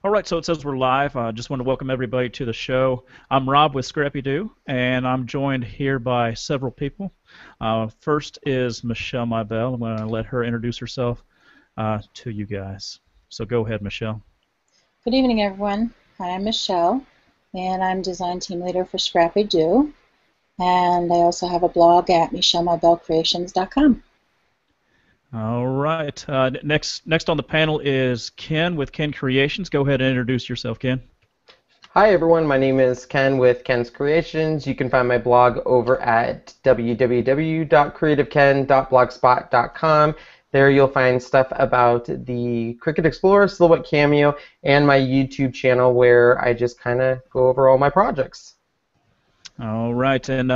All right, so it says we're live. I just want to welcome everybody to the show. I'm Rob with ScrappyDew, and I'm joined here by several people. First is Michelle Mybell. I'm going to let her introduce herself to you guys. So go ahead, Michelle. Good evening, everyone. Hi, I'm Michelle, and I'm design team leader for ScrappyDew, and I also have a blog at michellemybellcreations.com. All right. Next on the panel is Ken with Ken Creations. Go ahead and introduce yourself, Ken. Hi everyone, my name is Ken with Ken's Creations. You can find my blog over at www.creativeken.blogspot.com. There you'll find stuff about the Cricut Explorer, Silhouette Cameo, and my YouTube channel where I just kind of go over all my projects. All right, and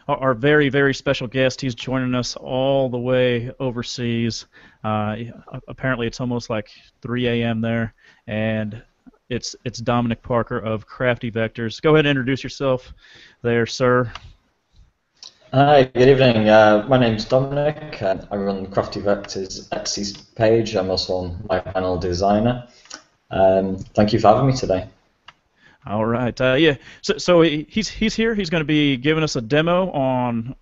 our very, very special guest, he's joining us all the way overseas. Apparently it's almost like 3 a.m. there, and it's Dominic Parker of Crafty Vectors. Go ahead and introduce yourself there, sir. Hi, good evening. My name's Dominic. I run Crafty Vectors Etsy page. I'm also my panel designer. Thank you for having me today. All right. Yeah. So he's here. He's going to be giving us a demo on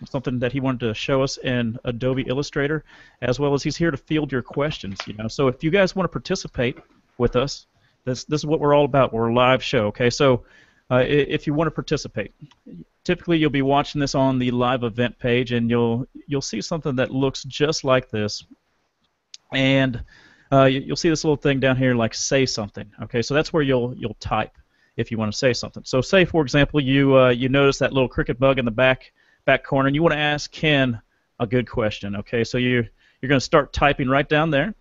something that he wanted to show us in Adobe Illustrator, as well as he's here to field your questions. So if you guys want to participate with us, this is what we're all about. We're a live show. Okay. So if you want to participate, typically you'll be watching this on the live event page, and you'll see something that looks just like this, and you'll see this little thing down here like say something. Okay, so that's where you'll type if you want to say something. So say, for example, you notice that little Cricut bug in the back corner, and you want to ask Ken a good question. Okay, so you're going to start typing right down there,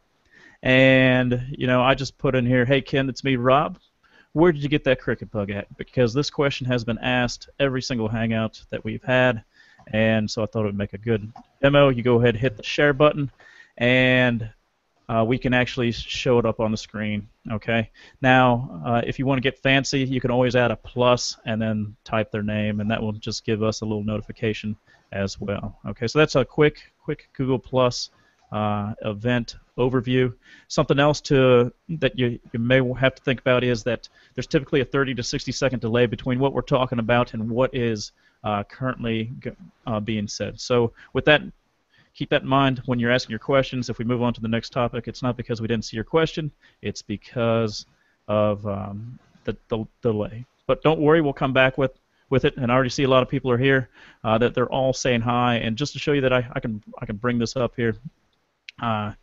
and I just put in here, hey Ken, it's me, Rob. Where did you get that Cricut bug at? Because this question has been asked every single hangout that we've had, and so I thought it would make a good demo. You go ahead and hit the share button, and we can actually show it up on the screen. Okay. Now, if you want to get fancy, you can always add a plus and then type their name, and that will just give us a little notification as well. Okay. So that's a quick Google Plus event overview. Something else that you may have to think about is that there's typically a 30 to 60-second delay between what we're talking about and what is currently being said. So with that, keep that in mind when you're asking your questions. If we move on to the next topic, it's not because we didn't see your question, it's because of the delay. But don't worry, we'll come back with it, and I already see a lot of people are here, that they're all saying hi, and just to show you that I can bring this up here, let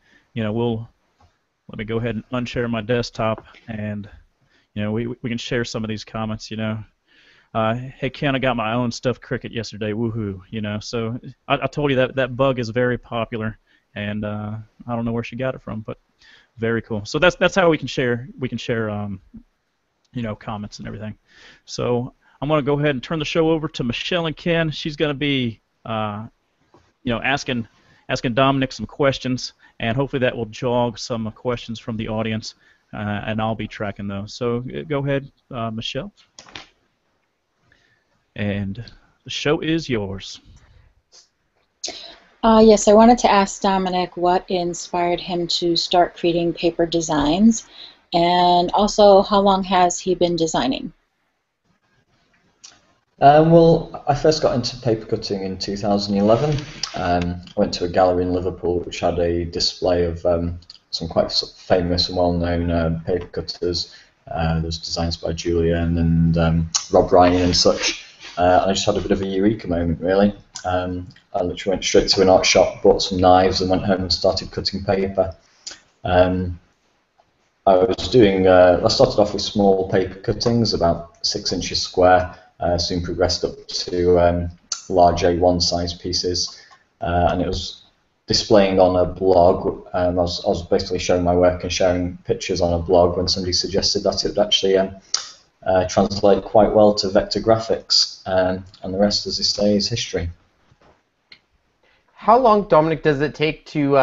me go ahead and unshare my desktop, and we can share some of these comments. Hey Ken, I got my own stuffed Cricut yesterday. Woohoo! So I told you that bug is very popular, and I don't know where she got it from, but very cool. So that's how we can share. Comments and everything. So I'm going to go ahead and turn the show over to Michelle and Ken. She's going to be, asking Dominic some questions, and hopefully that will jog some questions from the audience, and I'll be tracking those. So go ahead, Michelle. And the show is yours. Yes, I wanted to ask Dominic what inspired him to start creating paper designs, and also how long has he been designing? Well, I first got into paper cutting in 2011. I went to a gallery in Liverpool which had a display of some quite famous and well-known paper cutters. There's designs by Julian and Rob Ryan and such. I just had a bit of a eureka moment, really. I literally went straight to an art shop, bought some knives, and went home and started cutting paper. I started off with small paper cuttings, about 6 inches square. Soon progressed up to large A1 size pieces, and it was displaying on a blog. I was basically showing my work and sharing pictures on a blog when somebody suggested that it would actually translate quite well to vector graphics, and the rest, as they say, is history. How long, Dominic, does it take to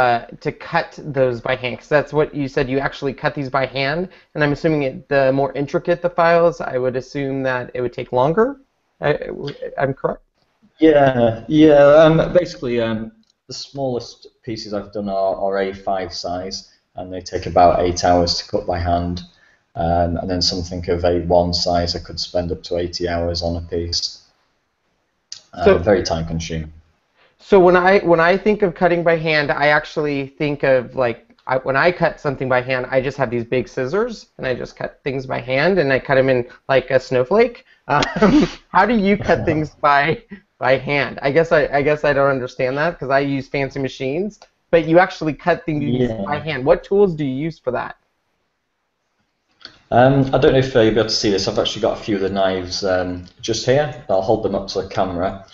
cut those by hand? Because that's what you said, you actually cut these by hand, and I'm assuming the more intricate the files, I would assume that it would take longer. I'm correct? Yeah. Basically, the smallest pieces I've done are A5 size. and they take about 8 hours to cut by hand. And then something of A1 size, I could spend up to 80 hours on a piece. So, very time consuming. So when I think of cutting by hand, I actually think of when I cut something by hand, I just have these big scissors and I just cut things by hand and I cut them in like a snowflake. How do you cut things by hand? I guess I don't understand that because I use fancy machines, but you actually cut things by hand. What tools do you use for that? I don't know if you'll be able to see this. I've actually got a few of the knives just here. I'll hold them up to the camera.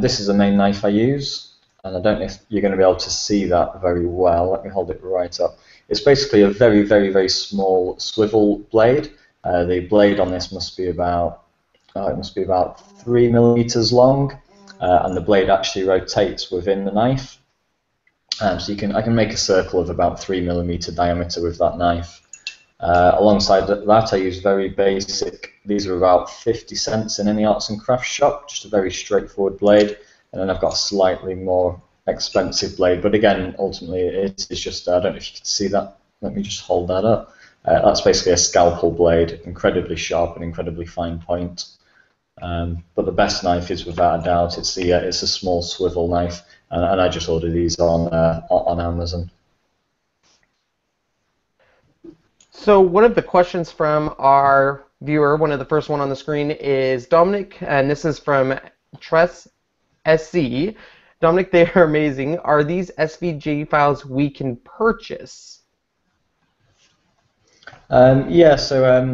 This is the main knife I use, and I don't know if you're going to be able to see that very well. Let me hold it right up. It's basically a very, very, very small swivel blade. The blade on this must be about 3 millimeters long, and the blade actually rotates within the knife. So I can make a circle of about 3 millimeter diameter with that knife. Alongside that, I use very basic, these are about 50 cents in any arts and crafts shop, just a very straightforward blade, and then I've got a slightly more expensive blade, but again, ultimately it's just, I don't know if you can see that, let me just hold that up. That's basically a scalpel blade, incredibly sharp and incredibly fine point. But the best knife is without a doubt, it's a small swivel knife, and I just ordered these on Amazon. So one of the questions from our viewer, one of the first one on the screen, is Dominic, and this is from Sledgeski. Dominic, they are amazing. Are these SVG files we can purchase? Yeah, so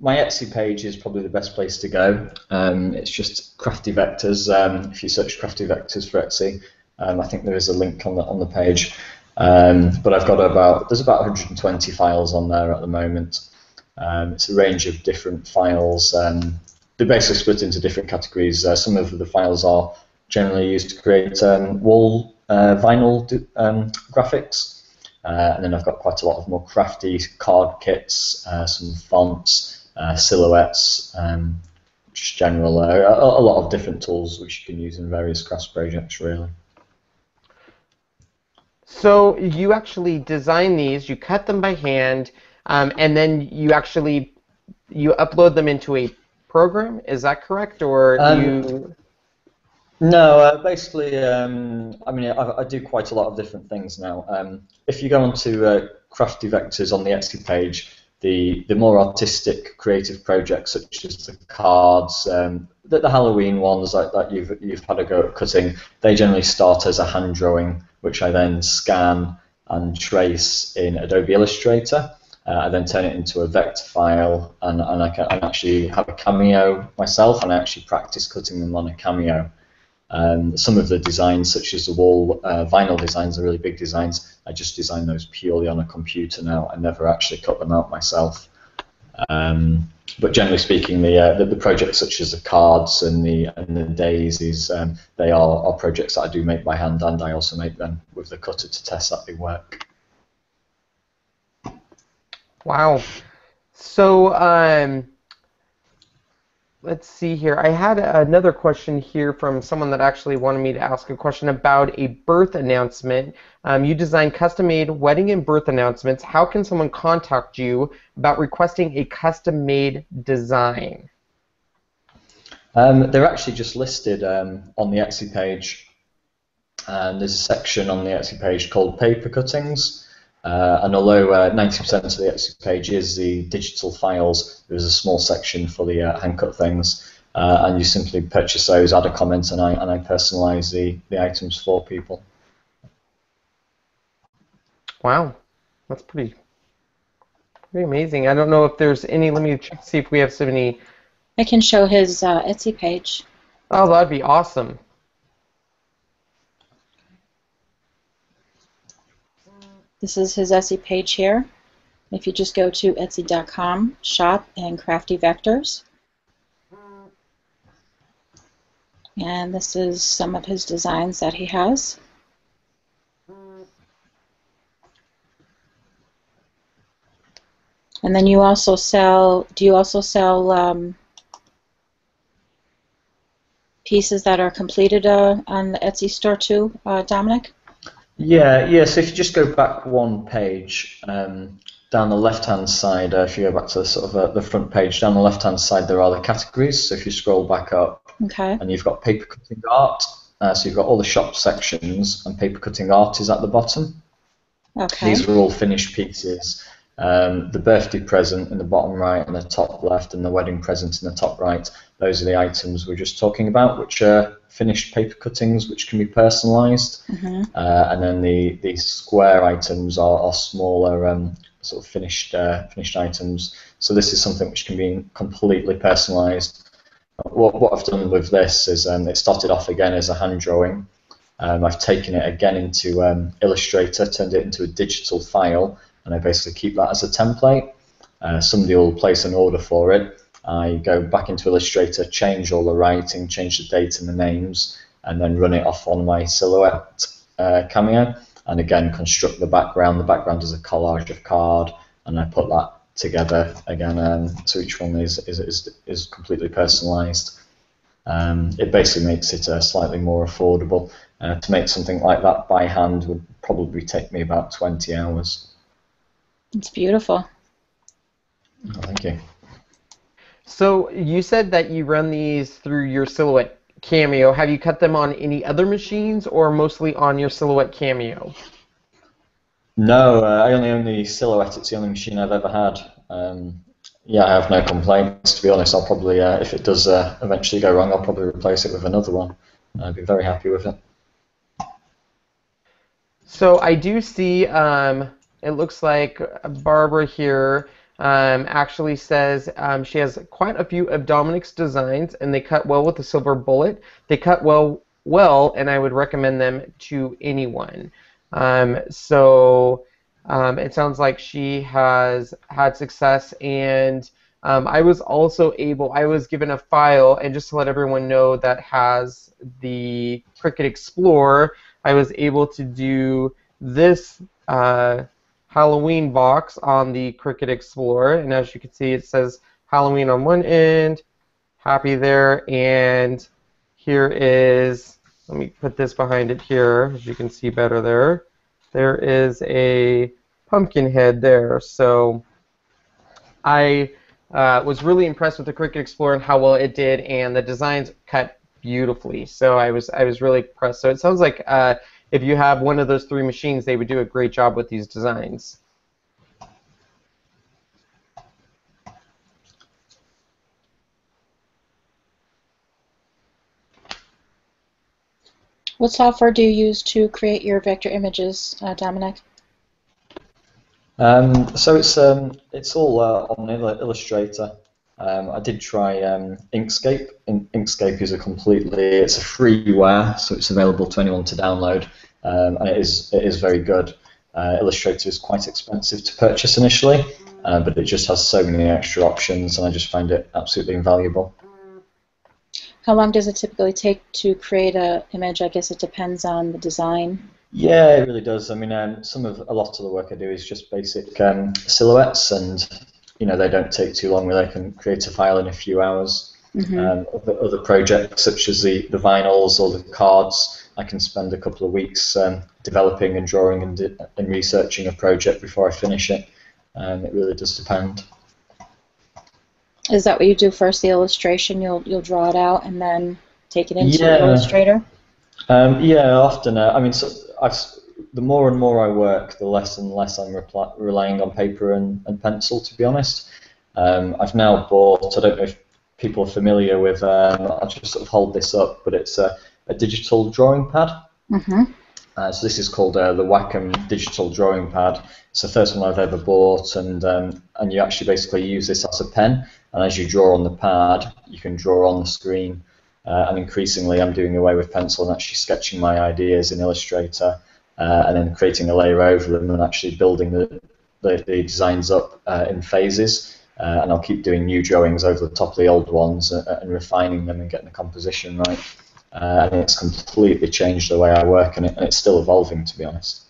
my Etsy page is probably the best place to go. It's just Crafty Vectors. If you search Crafty Vectors for Etsy, I think there is a link on the page. But I've got there's about 120 files on there at the moment. It's a range of different files. They're basically split into different categories. Some of the files are generally used to create wall vinyl graphics. And then I've got quite a lot of more crafty card kits, some fonts, silhouettes, just general, a lot of different tools which you can use in various crafts projects, really. So you actually design these, you cut them by hand, and then you upload them into a program. Is that correct, or you? No, basically, I mean, I do quite a lot of different things now. If you go onto Crafty Vectors on the Etsy page, the more artistic, creative projects such as the cards, the Halloween ones that you've had a go at cutting, they generally start as a hand drawing, which I then scan and trace in Adobe Illustrator. I then turn it into a vector file, and I can actually have a Cameo myself, and I actually practice cutting them on a Cameo. Some of the designs, such as the wall vinyl designs, the really big designs, I just design those purely on a computer now. I never actually cut them out myself. But generally speaking, the projects such as the cards and the daisies, they are projects that I do make by hand, and I also make them with the cutter to test that they work. Wow. So let's see here. I had another question here from someone that actually wanted me to ask a question about a birth announcement. You design custom-made wedding and birth announcements. How can someone contact you about requesting a custom-made design? They're actually just listed on the Etsy page. There's a section on the Etsy page called paper cuttings. And although 90% of the Etsy page is the digital files, there's a small section for the hand-cut things, and you simply purchase those, add a comment, and I personalize the items for people. Wow, that's pretty amazing. I don't know if there's any. Let me check, see if we have so many. I can show his Etsy page. Oh, that'd be awesome. This is his Etsy page here. If you just go to etsy.com, shop, and Crafty Vectors. And this is some of his designs that he has. And then you also sell, do you also sell pieces that are completed on the Etsy store too, Dominic? Yeah. So if you just go back one page, down the left-hand side, if you go back to the sort of the front page, down the left-hand side there are the categories. So if you scroll back up, Okay. and you've got paper cutting art. So you've got all the shop sections, and paper cutting art is at the bottom. Okay. These are all finished pieces. The birthday present in the bottom right and the top left, and the wedding present in the top right. Those are the items we're just talking about, which are finished paper cuttings, which can be personalised. And then the square items are smaller, sort of finished items. So this is something which can be completely personalised. What I've done with this is it started off again as a hand drawing. I've taken it again into Illustrator, turned it into a digital file, and I basically keep that as a template. Somebody will place an order for it. I go back into Illustrator, change all the writing, change the date and the names, and then run it off on my Silhouette Cameo, and again construct the background. The background is a collage of card, and I put that together again, so each one is completely personalised. It basically makes it slightly more affordable. To make something like that by hand would probably take me about 20 hours. It's beautiful. Oh, thank you. So you said that you run these through your Silhouette Cameo. Have you cut them on any other machines or mostly on your Silhouette Cameo? No, I only own the Silhouette. It's the only machine I've ever had. Yeah, I have no complaints, to be honest. I'll probably, if it does eventually go wrong, I'll probably replace it with another one. I'd be very happy with it. So I do see, it looks like Barbara here actually says she has quite a few of Dominic's designs, and they cut well with the silver bullet. They cut well, and I would recommend them to anyone. So it sounds like she has had success, and I was also able, I was given a file, and just to let everyone know, that has the Cricut Explore. I was able to do this Halloween box on the Cricut Explore, and as you can see, it says Halloween on one end, happy there, and here is, let me put this behind it here, as you can see better there. There is a pumpkin head there. So I was really impressed with the Cricut Explore and how well it did, and the designs cut beautifully. So I was really impressed. So it sounds like if you have one of those three machines, they would do a great job with these designs. What software do you use to create your vector images, Dominic? So it's all on Illustrator. I did try Inkscape. Inkscape is it's a freeware, so it's available to anyone to download, and it is very good. Illustrator is quite expensive to purchase initially, but it just has so many extra options, and I just find it absolutely invaluable. How long does it typically take to create an image? I guess it depends on the design. Yeah, it really does. I mean, a lot of the work I do is just basic silhouettes, and they don't take too long. I can create a file in a few hours. Other projects such as the vinyls or the cards, I can spend a couple of weeks developing and drawing and researching a project before I finish it. It really does depend. Is that what you do first? The illustration, you'll draw it out and then take it into Illustrator? Yeah, often. I mean, the more and more I work, the less and less I'm relying on paper and pencil, to be honest. I've now bought, I don't know if people are familiar with, I'll just sort of hold this up, but it's a digital drawing pad. So this is called the Wacom digital drawing pad. It's the first one I've ever bought, and you actually basically use this as a pen, and as you draw on the pad, you can draw on the screen. And increasingly, I'm doing away with pencil and actually sketching my ideas in Illustrator, and then creating a layer over them and actually building the designs up in phases. And I'll keep doing new drawings over the top of the old ones and refining them and getting the composition right. And it's completely changed the way I work, and it's still evolving, to be honest.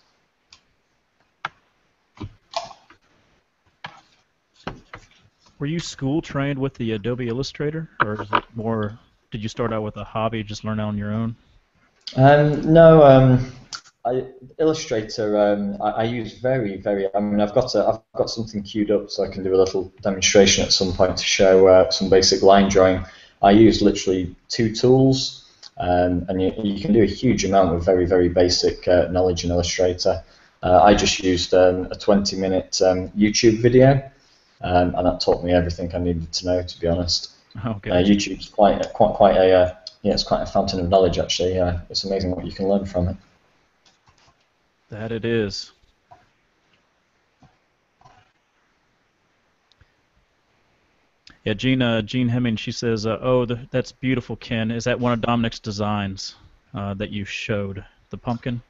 Were you school trained with the Adobe Illustrator, or is it more? Did you start out with a hobby, just learn on your own? No, Illustrator, I use very. I mean, I've got something queued up so I can do a little demonstration at some point to show some basic line drawing. I use literally 2 tools, and you can do a huge amount with very basic knowledge in Illustrator. I just used a 20-minute YouTube video, and that taught me everything I needed to know, to be honest. Okay. YouTube's quite a it's quite a fountain of knowledge, actually. It's amazing what you can learn from it. That it is. Yeah, Jean Hemming, she says, "Oh, that's beautiful, Ken. Is that one of Dominic's designs that you showed, the pumpkin?"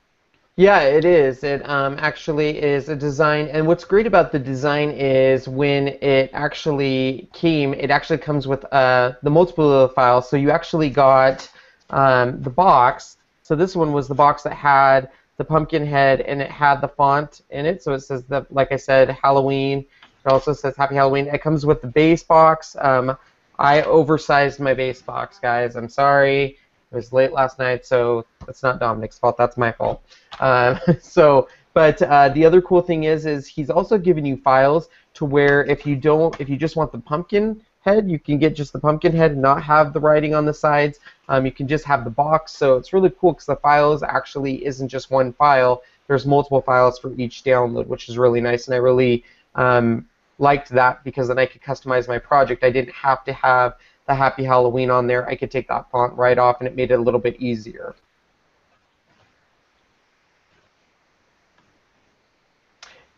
Yeah, it is. It actually is a design, and what's great about the design is when it actually came, it actually comes with the multiple files. So you actually got the box. So this one was the box that had the pumpkin head, and it had the font in it. So it says, like I said, Halloween. It also says Happy Halloween. It comes with the base box. I oversized my base box, guys. I'm sorry. It was late last night, so that's not Dominic's fault. That's my fault. But the other cool thing is he's also given you files to where if you just want the pumpkin head, you can get just the pumpkin head and not have the writing on the sides. You can just have the box. So it's really cool because the files actually isn't just one file. There's multiple files for each download, which is really nice, and I really liked that because then I could customize my project. I didn't have to have the Happy Halloween on there. I could take that font right off, and it made it a little bit easier.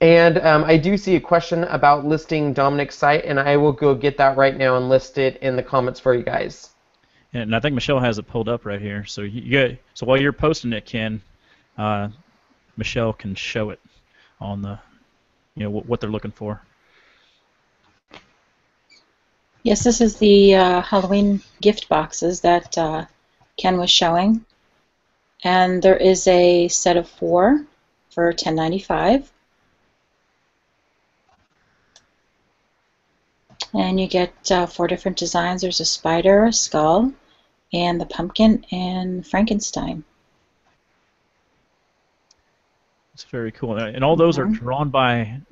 And I do see a question about listing Dominic's site, and I will go get that right now and list it in the comments for you guys. And I think Michelle has it pulled up right here. So so while you're posting it, Ken, Michelle can show it on the, what they're looking for. Yes, this is the Halloween gift boxes that Ken was showing. And there is a set of 4 for $10.95. And you get 4 different designs. There's a spider, a skull, and the pumpkin, and Frankenstein. It's very cool. And all those are drawn by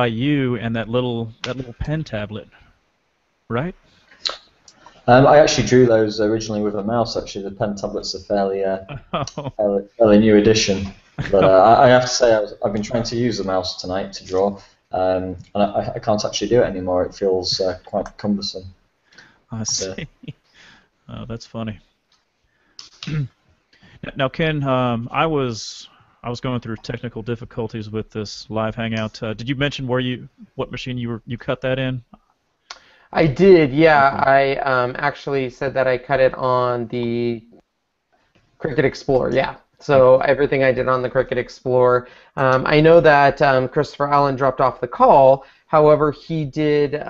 you and that little pen tablet, right? I actually drew those originally with a mouse. Actually, the pen tablet's a fairly new addition. But I have to say, I've been trying to use the mouse tonight to draw, and I can't actually do it anymore. It feels quite cumbersome. I see. Oh, that's funny. Now, Ken, I was going through technical difficulties with this live hangout. Did you mention what machine you cut that in? I did, yeah. I actually said that I cut it on the Cricut Explore, yeah. So everything I did on the Cricut Explore. I know that Christopher Allen dropped off the call. However, he did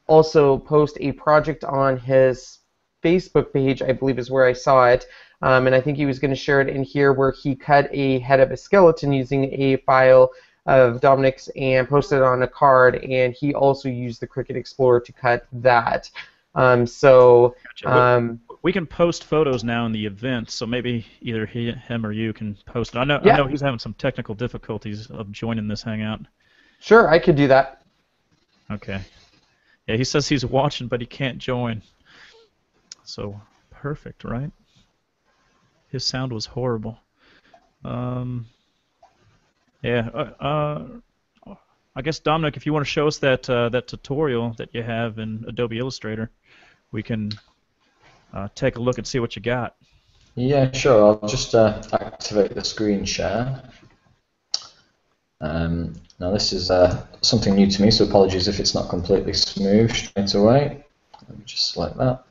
also post a project on his Facebook page, I believe is where I saw it. And I think he was going to share it in here where he cut a head of a skeleton using a file of Dominic's and posted it on a card, and he also used the Cricut Explorer to cut that. Gotcha. We can post photos now in the event, so maybe either him or you can post it. I know he's having some technical difficulties of joining this hangout. Sure, I could do that. Okay. Yeah, he says he's watching, but he can't join. So perfect, right? His sound was horrible. I guess, Dominic, if you want to show us that tutorial that you have in Adobe Illustrator, we can take a look and see what you got. Yeah, sure. I'll just activate the screen share. Now this is something new to me, so apologies if it's not completely smooth straight away. Let me just select that.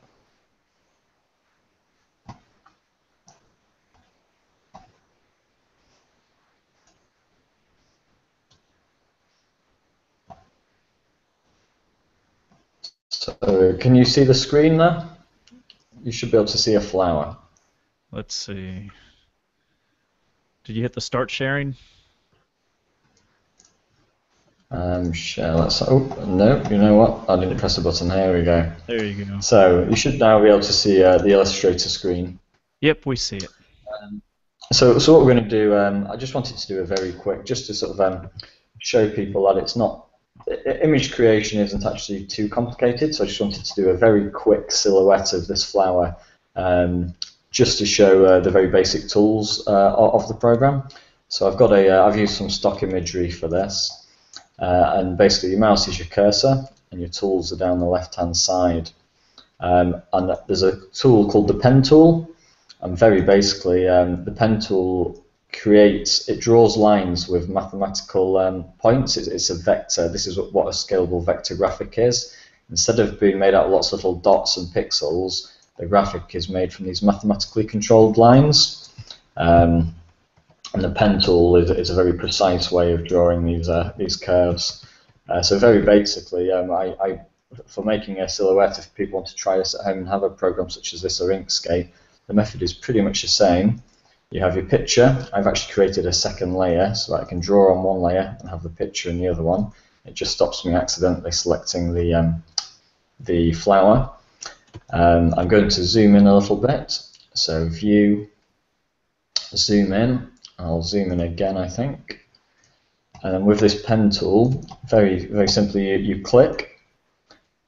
So, can you see the screen there? You should be able to see a flower. Let's see. Did you hit the start sharing? Share. No. You know what? I didn't press the button. There we go. There you go. So you should now be able to see the Illustrator screen. Yep, we see it. So what we're going to do, I just wanted to do a very quick, just to sort of show people that it's not, image creation isn't actually too complicated, so I just wanted to do a very quick silhouette of this flower, just to show the very basic tools of the program. So I've used some stock imagery for this, and basically your mouse is your cursor, and your tools are down the left-hand side. And there's a tool called the pen tool, and very basically the pen tool draws lines with mathematical points. It's a vector. This is what a scalable vector graphic is. Instead of being made out of lots of little dots and pixels, the graphic is made from these mathematically controlled lines. And the pen tool is a very precise way of drawing these curves. So very basically, for making a silhouette, if people want to try this at home and have a program such as this or Inkscape, the method is pretty much the same. You have your picture. I've actually created a second layer so that I can draw on one layer and have the picture in the other one. It just stops me accidentally selecting the flower. I'm going to zoom in a little bit. So view, zoom in. I'll zoom in again, I think. And then with this pen tool, very, very simply, you click.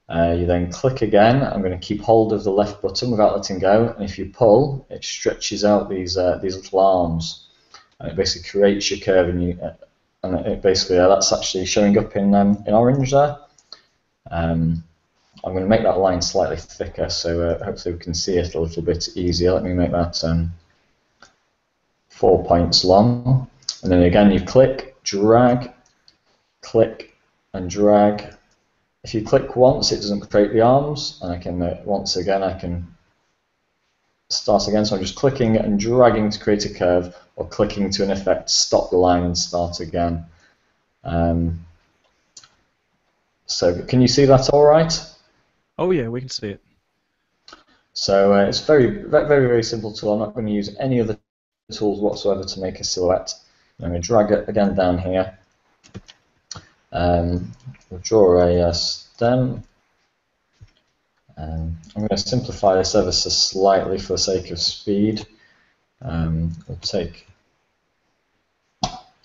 You then click again. I'm going to keep hold of the left button without letting go, and if you pull, it stretches out these little arms, and it basically creates your curve. And it basically that's actually showing up in orange there. I'm going to make that line slightly thicker, so hopefully we can see it a little bit easier. Let me make that 4 points long, and then again you click, drag, click, and drag. If you click once, it doesn't create the arms, and I can once again I can start again. So I'm just clicking and dragging to create a curve, or clicking to in effect stop the line and start again. So can you see that all right? Oh yeah, we can see it. So it's very, very, very simple tool. I'm not going to use any other tools whatsoever to make a silhouette. I'm going to drag it again down here. We'll draw a stem. I'm going to simplify this ever so slightly for the sake of speed. We'll take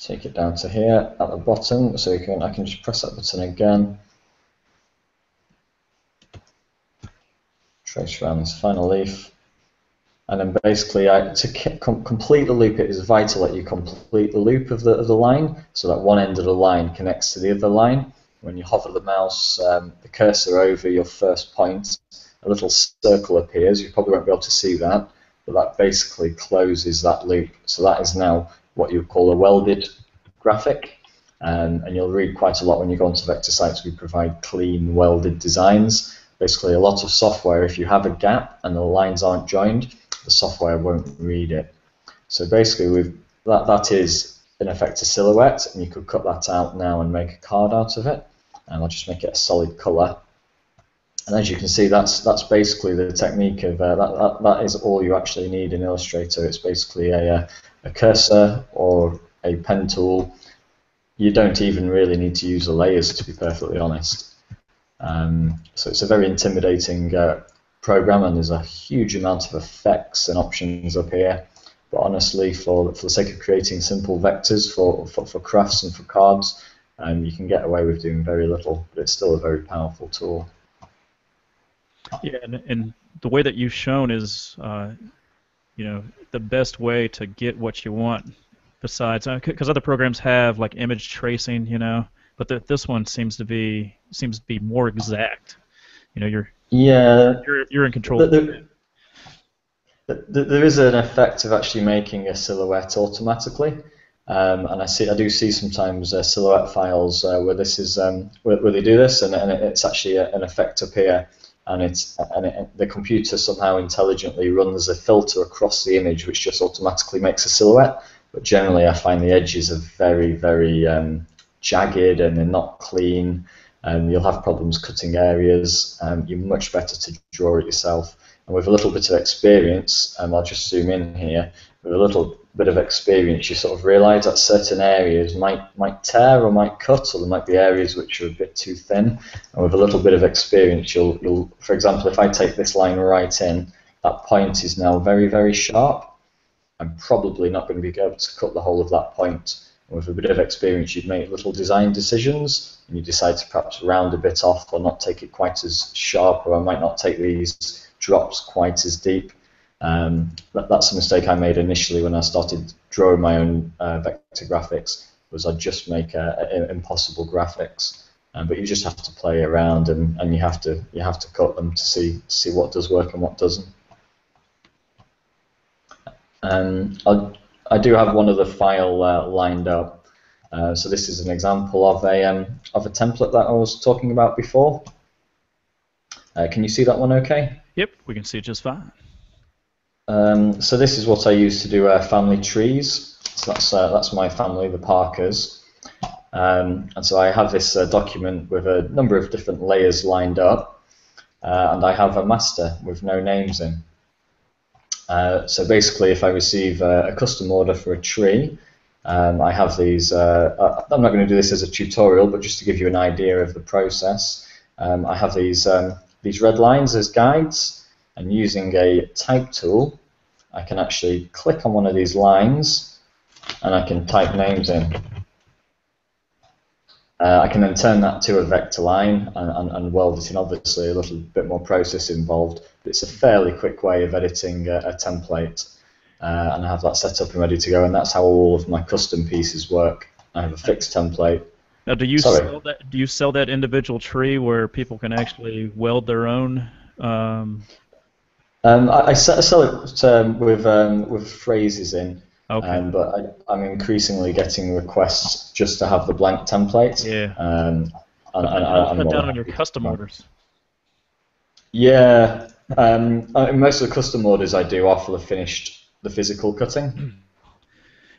it down to here at the bottom, so I can just press that button again. Trace around this final leaf. And then basically, to complete the loop, it is vital that you complete the loop of the line, so that one end of the line connects to the other line. When you hover the mouse, the cursor over your first point, a little circle appears. You probably won't be able to see that, but that basically closes that loop. So that is now what you would call a welded graphic. And you'll read quite a lot when you go onto vector sites. We provide clean, welded designs. Basically, a lot of software, if you have a gap and the lines aren't joined, the software won't read it. So basically, that is in effect a silhouette, and you could cut that out now and make a card out of it. And I'll just make it a solid colour. And as you can see, that's basically the technique of that is all you actually need in Illustrator. It's basically a cursor or a pen tool. You don't even really need to use the layers, to be perfectly honest. So it's a very intimidating program, and there's a huge amount of effects and options up here. But honestly, for the sake of creating simple vectors for crafts and for cards, you can get away with doing very little, but it's still a very powerful tool. Yeah, and the way that you've shown is, the best way to get what you want. Besides, because other programs have like image tracing, but this one seems to be more exact. You're in control. There is an effect of actually making a silhouette automatically, and I do see sometimes silhouette files where this is where they do this, and it's actually an effect up here, and the computer somehow intelligently runs a filter across the image, which just automatically makes a silhouette. But generally, I find the edges are very, very jagged, and they're not clean. You'll have problems cutting areas. You're much better to draw it yourself. And with a little bit of experience, I'll just zoom in here. With a little bit of experience, you sort of realise that certain areas might tear or might cut, or there might be areas which are a bit too thin. And with a little bit of experience, you'll, for example, if I take this line right in, that point is now very, very sharp. I'm probably not going to be able to cut the whole of that point. And with a bit of experience, you'd make little design decisions, and you decide to perhaps round a bit off or not take it quite as sharp, or I might not take these drops quite as deep. That's a mistake I made initially when I started drawing my own vector graphics, was I'd just make impossible graphics. But you just have to play around, and you have to cut them to see what does work and what doesn't. I do have one other file lined up. So this is an example of a template that I was talking about before. Can you see that one okay? Yep, we can see it just fine. So this is what I use to do family trees. So that's my family, the Parkers. And so I have this document with a number of different layers lined up, and I have a master with no names in. So basically, if I receive a custom order for a tree, I have these. I'm not going to do this as a tutorial, but just to give you an idea of the process, I have these red lines as guides, and using a type tool, I can actually click on one of these lines, and I can type names in. I can then turn that to a vector line and weld it in. Obviously, a little bit more process involved, but it's a fairly quick way of editing a template, and I have that set up and ready to go. And that's how all of my custom pieces work. I have a fixed template. Now, do you sell that? Do you sell that individual tree where people can actually weld their own? I sell it with phrases in. Okay. But I'm increasingly getting requests just to have the blank template. Yeah. I'll put down on your custom orders. Yeah. Most of the custom orders I do are for the physical cutting.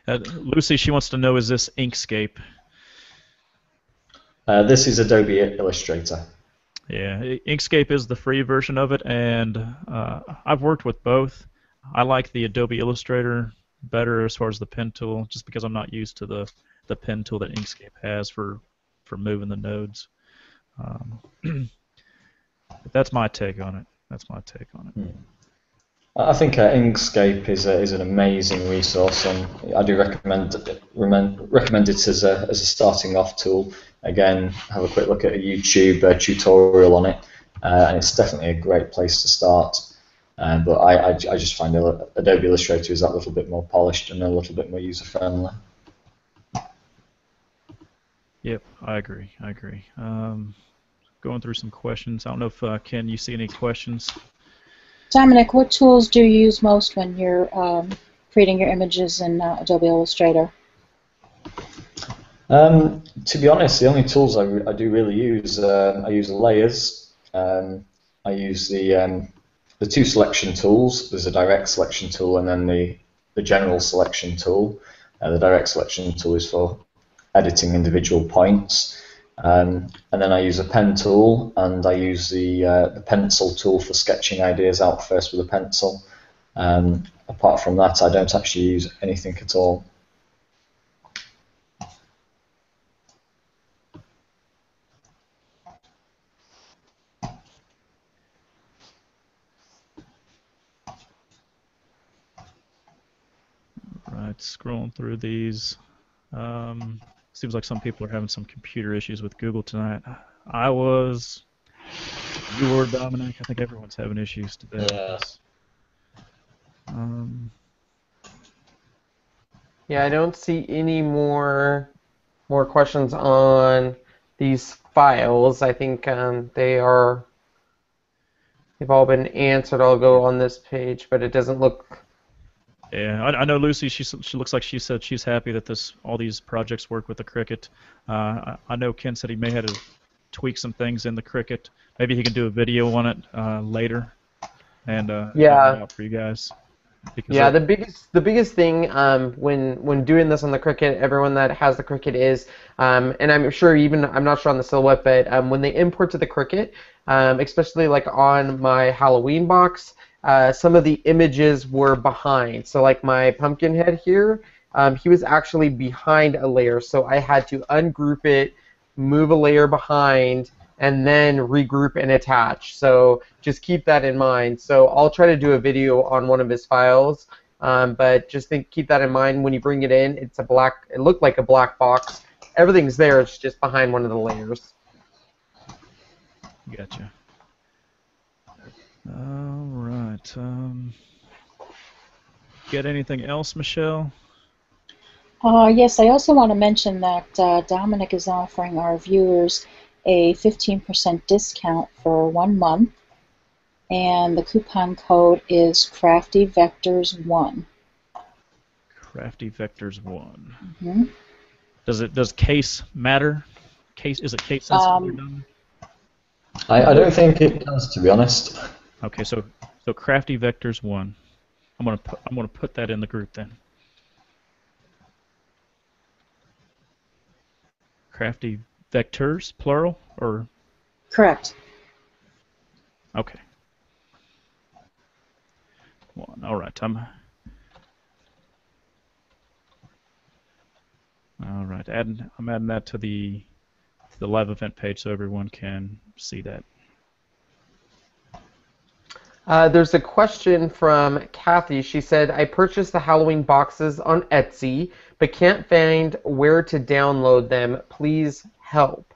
Lucy, she wants to know, is this Inkscape? This is Adobe Illustrator. Yeah, Inkscape is the free version of it, and I've worked with both. I like the Adobe Illustrator better as far as the pen tool, just because I'm not used to the pen tool that Inkscape has for moving the nodes. But that's my take on it. I think Inkscape is an amazing resource, and I do recommend it as a starting off tool. Again, have a quick look at a YouTube tutorial on it, and it's definitely a great place to start. But I just find Adobe Illustrator is that little bit more polished and a little bit more user-friendly. Yep, I agree. Going through some questions. I don't know if, Ken, you see any questions? Dominic, what tools do you use most when you're creating your images in Adobe Illustrator? To be honest, the only tools I do really use, I use layers. I use the two selection tools. There's a direct selection tool and then the general selection tool. The direct selection tool is for editing individual points. And then I use a pen tool, and I use the pencil tool for sketching ideas out first with a pencil. Apart from that, I don't actually use anything at all. Right, scrolling through these. Seems like some people are having some computer issues with Google tonight. I was. You were, Dominic. I think everyone's having issues today. Yes. Yeah, I don't see any more questions on these files. I think they've all been answered. I'll go on this page, but it doesn't look. Yeah, I know Lucy. She looks like she said she's happy that all these projects work with the Cricut. I know Ken said he may have to tweak some things in the Cricut. Maybe he can do a video on it later, and yeah, out for you guys. Yeah, the biggest thing when doing this on the Cricut, everyone that has the Cricut is, and I'm sure I'm not sure on the Silhouette, but when they import to the Cricut, especially like on my Halloween box. Some of the images were behind. So like my pumpkin head here, he was actually behind a layer. So I had to ungroup it, move a layer behind, and then regroup and attach. So just keep that in mind. So I'll try to do a video on one of his files But just keep that in mind when you bring it in. It's a black. It looked like a black box. Everything's there. It's just behind one of the layers. Gotcha. All right. Get anything else, Michelle? Yes, I also want to mention that Dominic is offering our viewers a 15% discount for 1 month, and the coupon code is Crafty Vectors 1. Crafty Vectors 1. Mm-hmm. Does case matter? Is it case sensitive? I don't think it does, to be honest. Okay, so Crafty Vectors 1. I'm gonna put that in the group then. Crafty Vectors, plural, or? Correct. Okay. 1. All right. I'm. All right. I'm adding that to the live event page so everyone can see that. There's a question from Kathy. She said, I purchased the Halloween boxes on Etsy, but can't find where to download them. Please help.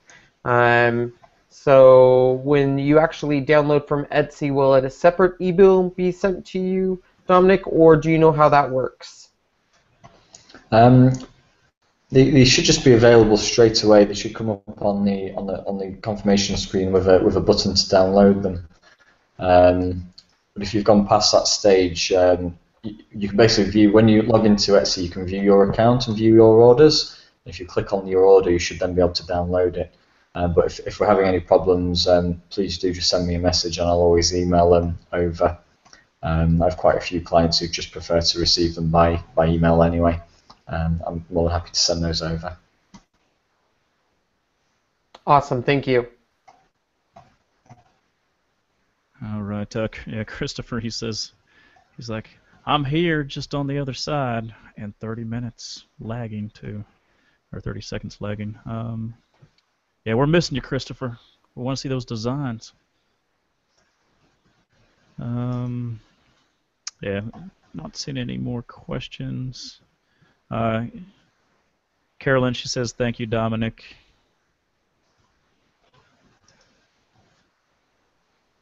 So when you actually download from Etsy, will a separate e-bill be sent to you, Dominic, or do you know how that works? They should just be available straight away. They should come up on the confirmation screen with a button to download them. But if you've gone past that stage, you can basically view, when you log into Etsy, you can view your account and view your orders. If you click on your order, you should then be able to download it. But if we're having any problems, please do just send me a message and I'll always email them over. I have quite a few clients who just prefer to receive them by email anyway. I'm more than happy to send those over. Awesome, thank you. All right. Yeah, Christopher, he's like, I'm here just on the other side, and 30 minutes lagging too, or 30 seconds lagging. Yeah, we're missing you, Christopher. We want to see those designs. Yeah, not seeing any more questions. Carolyn, she says, thank you, Dominic.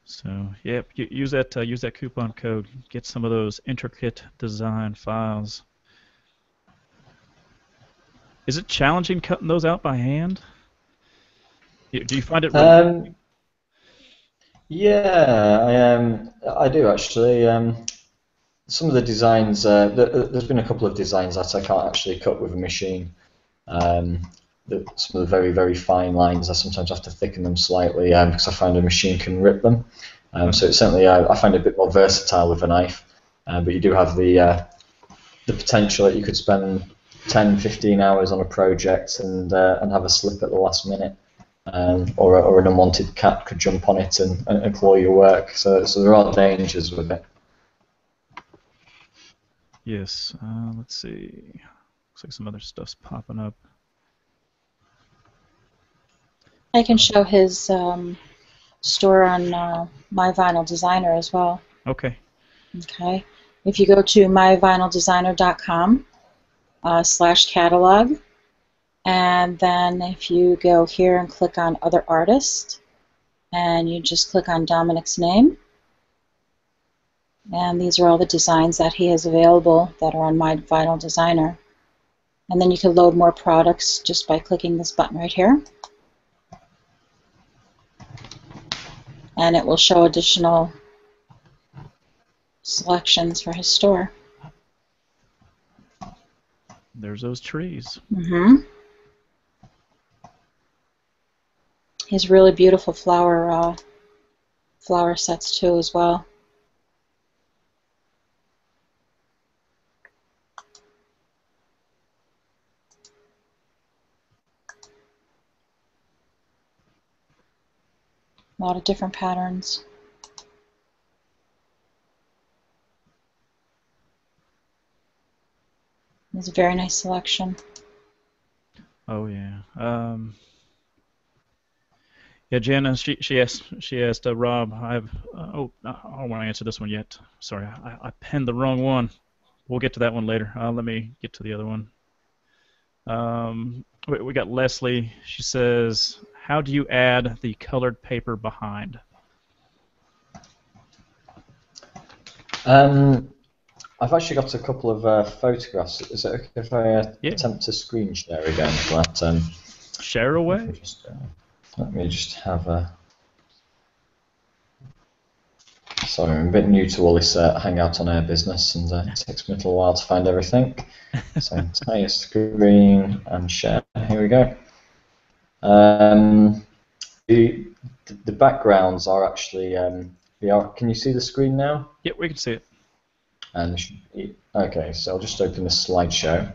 So, yep, use that coupon code. Get some of those intricate design files. Is it challenging cutting those out by hand? Do you find it? Yeah, I do actually. Some of the designs, there's been a couple of designs that I can't actually cut with a machine. Some of the very, very fine lines, I sometimes have to thicken them slightly because I find a machine can rip them. So it's certainly, I find it a bit more versatile with a knife. But you do have the potential that you could spend 10, 15 hours on a project and have a slip at the last minute. Or an unwanted cat could jump on it and claw your work. So there are dangers with it. Yes. Let's see. Looks like some other stuff's popping up. I can show his store on My Vinyl Designer as well. Okay. Okay. If you go to myvinyldesigner.com/catalog, and then if you go here and click on Other Artists, and you just click on Dominic's name, and these are all the designs that he has available that are on My Vinyl Designer. And then you can load more products just by clicking this button right here. And it will show additional selections for his store. There's those trees. Mm-hmm. He has really beautiful flower sets too as well. A lot of different patterns. It's a very nice selection. Oh yeah. Yeah, Jana, she asked Rob. I don't want to answer this one yet. Sorry, I penned the wrong one. we'll get to that one later. Let me get to the other one. We got Leslie. She says, how do you add the colored paper behind? I've actually got a couple of photographs. Is it okay if I attempt to screen share again? But, share away? Let me just have a... Sorry, I'm a bit new to all this Hangout on Air business, and it takes me a little while to find everything. So entire screen and share. Here we go. The backgrounds are actually... can you see the screen now? Yep, we can see it. And okay, so I'll just open this slideshow.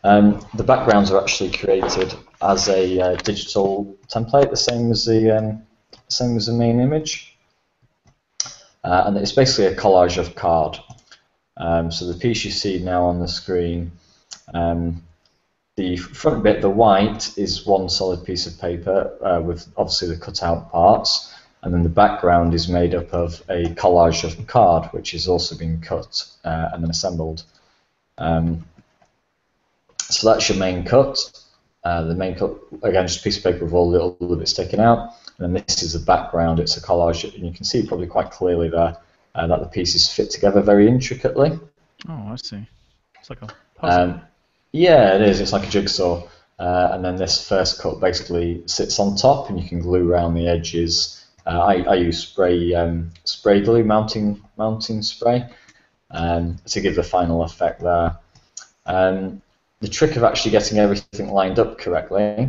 The backgrounds are actually created as a digital template, the same as the main image, and it's basically a collage of card. So the piece you see now on the screen, the front bit, the white, is one solid piece of paper with obviously the cutout parts. And then the background is made up of a collage of card, which has also been cut and then assembled. So that's your main cut. The main cut, again, just a piece of paper with all the little bits sticking out. And then this is the background. It's a collage, and you can see probably quite clearly there that the pieces fit together very intricately. Oh, I see. It's like a puzzle. Yeah, it is. It's like a jigsaw. And then this first cut basically sits on top, and you can glue around the edges. I use spray glue, mounting spray, to give the final effect there. The trick of actually getting everything lined up correctly,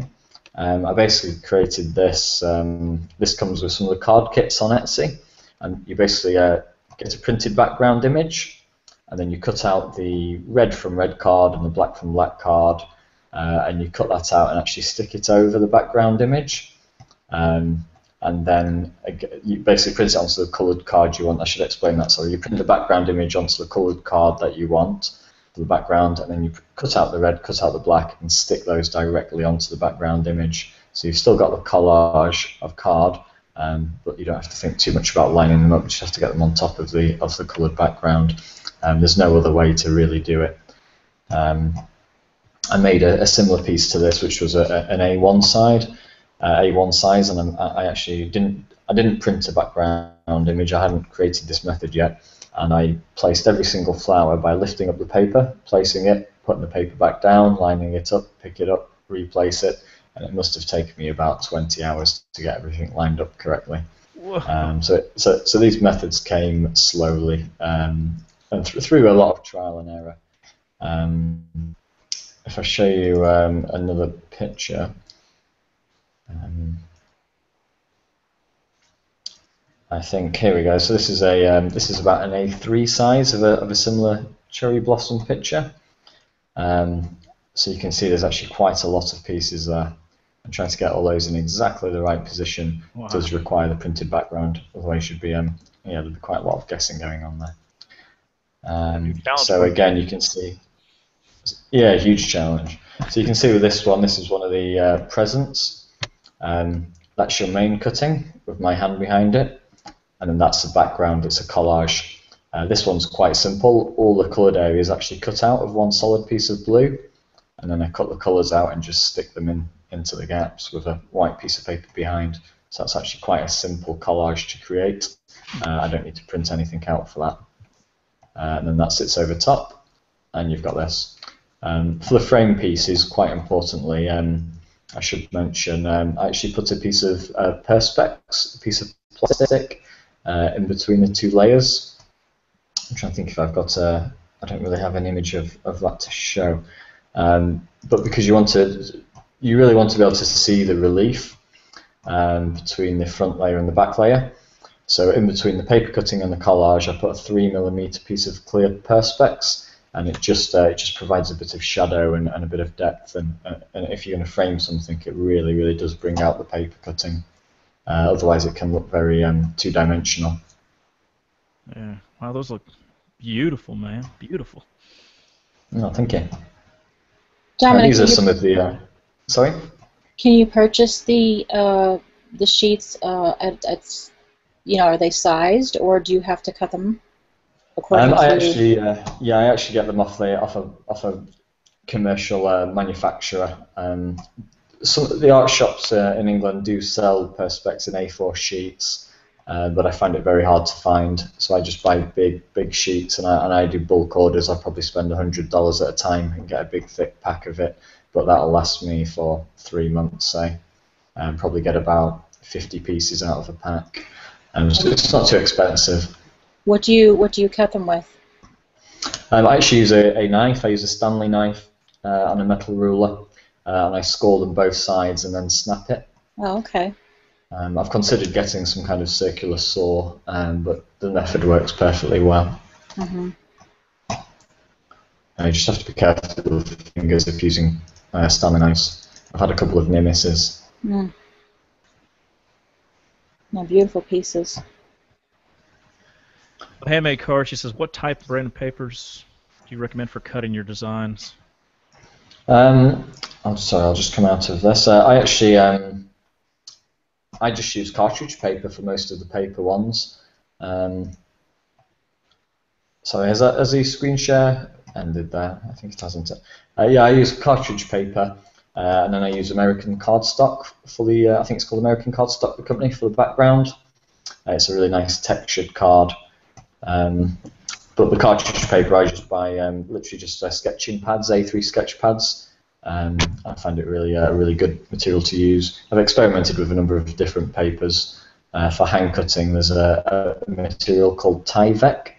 I basically created this. This comes with some of the card kits on Etsy, and you basically get a printed background image, and then you cut out the red from red card and the black from black card, and you cut that out and actually stick it over the background image. And then you basically print it onto the coloured card you want. I should explain that. So you print the background image onto the coloured card that you want for the background, and then you cut out the red, cut out the black, and stick those directly onto the background image. So you've still got the collage of card, but you don't have to think too much about lining them up. You just have to get them on top of the coloured background. There's no other way to really do it. I made a similar piece to this, which was an A1 size, and I actually didn't print a background image. I hadn't created this method yet, and I placed every single flower by lifting up the paper, placing it, putting the paper back down, lining it up, pick it up, replace it, and it must have taken me about 20 hours to get everything lined up correctly. So these methods came slowly and through a lot of trial and error. If I show you another picture. I think here we go. So this is about an A3 size of a similar cherry blossom picture. So you can see there's actually quite a lot of pieces there. And trying to get all those in exactly the right position does require the printed background. Otherwise, should be there'd be quite a lot of guessing going on there. So again, you can see, a huge challenge. So you can see with this one, this is one of the presents. That's your main cutting with my hand behind it, and then that's the background. It's a collage. This one's quite simple. All the coloured areas actually cut out of one solid piece of blue, and then I cut the colours out and just stick them into the gaps with a white piece of paper behind. So that's actually quite a simple collage to create. I don't need to print anything out for that. And then that sits over top, and you've got this. For the frame pieces, quite importantly, I should mention, I actually put a piece of Perspex, a piece of plastic, in between the two layers. I'm trying to think if I've got I don't really have an image of that to show. But because you really want to be able to see the relief between the front layer and the back layer. So in between the paper cutting and the collage, I put a 3mm piece of clear Perspex. And it just provides a bit of shadow and a bit of depth, and if you're going to frame something, it really, really does bring out the paper cutting. Otherwise, it can look very two-dimensional. Yeah, wow, those look beautiful, man, beautiful. No, thank you. Dominic, these are some of the. Sorry. Can you purchase the sheets are they sized, or do you have to cut them? according I to... actually, I actually get them off a commercial manufacturer. Some of the art shops in England do sell Perspex in A4 sheets, but I find it very hard to find. So I just buy big sheets, and I do bulk orders. I probably spend $100 at a time and get a big thick pack of it. But that'll last me for 3 months, say. Probably get about 50 pieces out of a pack. So it's not too expensive. What do you cut them with? I actually use a knife. I use a Stanley knife and a metal ruler, and I score them both sides and then snap it. Oh, okay. I've considered getting some kind of circular saw, but the method works perfectly well. Mm-hmm. You just have to be careful with the fingers if using Stanley knives. I've had a couple of near misses. Mm. No, beautiful pieces. Handmade card. She says, "What type of brand of papers do you recommend for cutting your designs?" I'm sorry, I'll just come out of this. I actually, I just use cartridge paper for most of the paper ones. Sorry, has the screen share ended there? I think it hasn't. Yeah, I use cartridge paper, and then I use American cardstock for the. I think it's called American Cardstock, the company, for the background. It's a really nice textured card. But the cartridge paper I just buy literally just sketching pads, A3 sketch pads. I find it really a really good material to use. I've experimented with a number of different papers. For hand cutting, there's a material called Tyvek.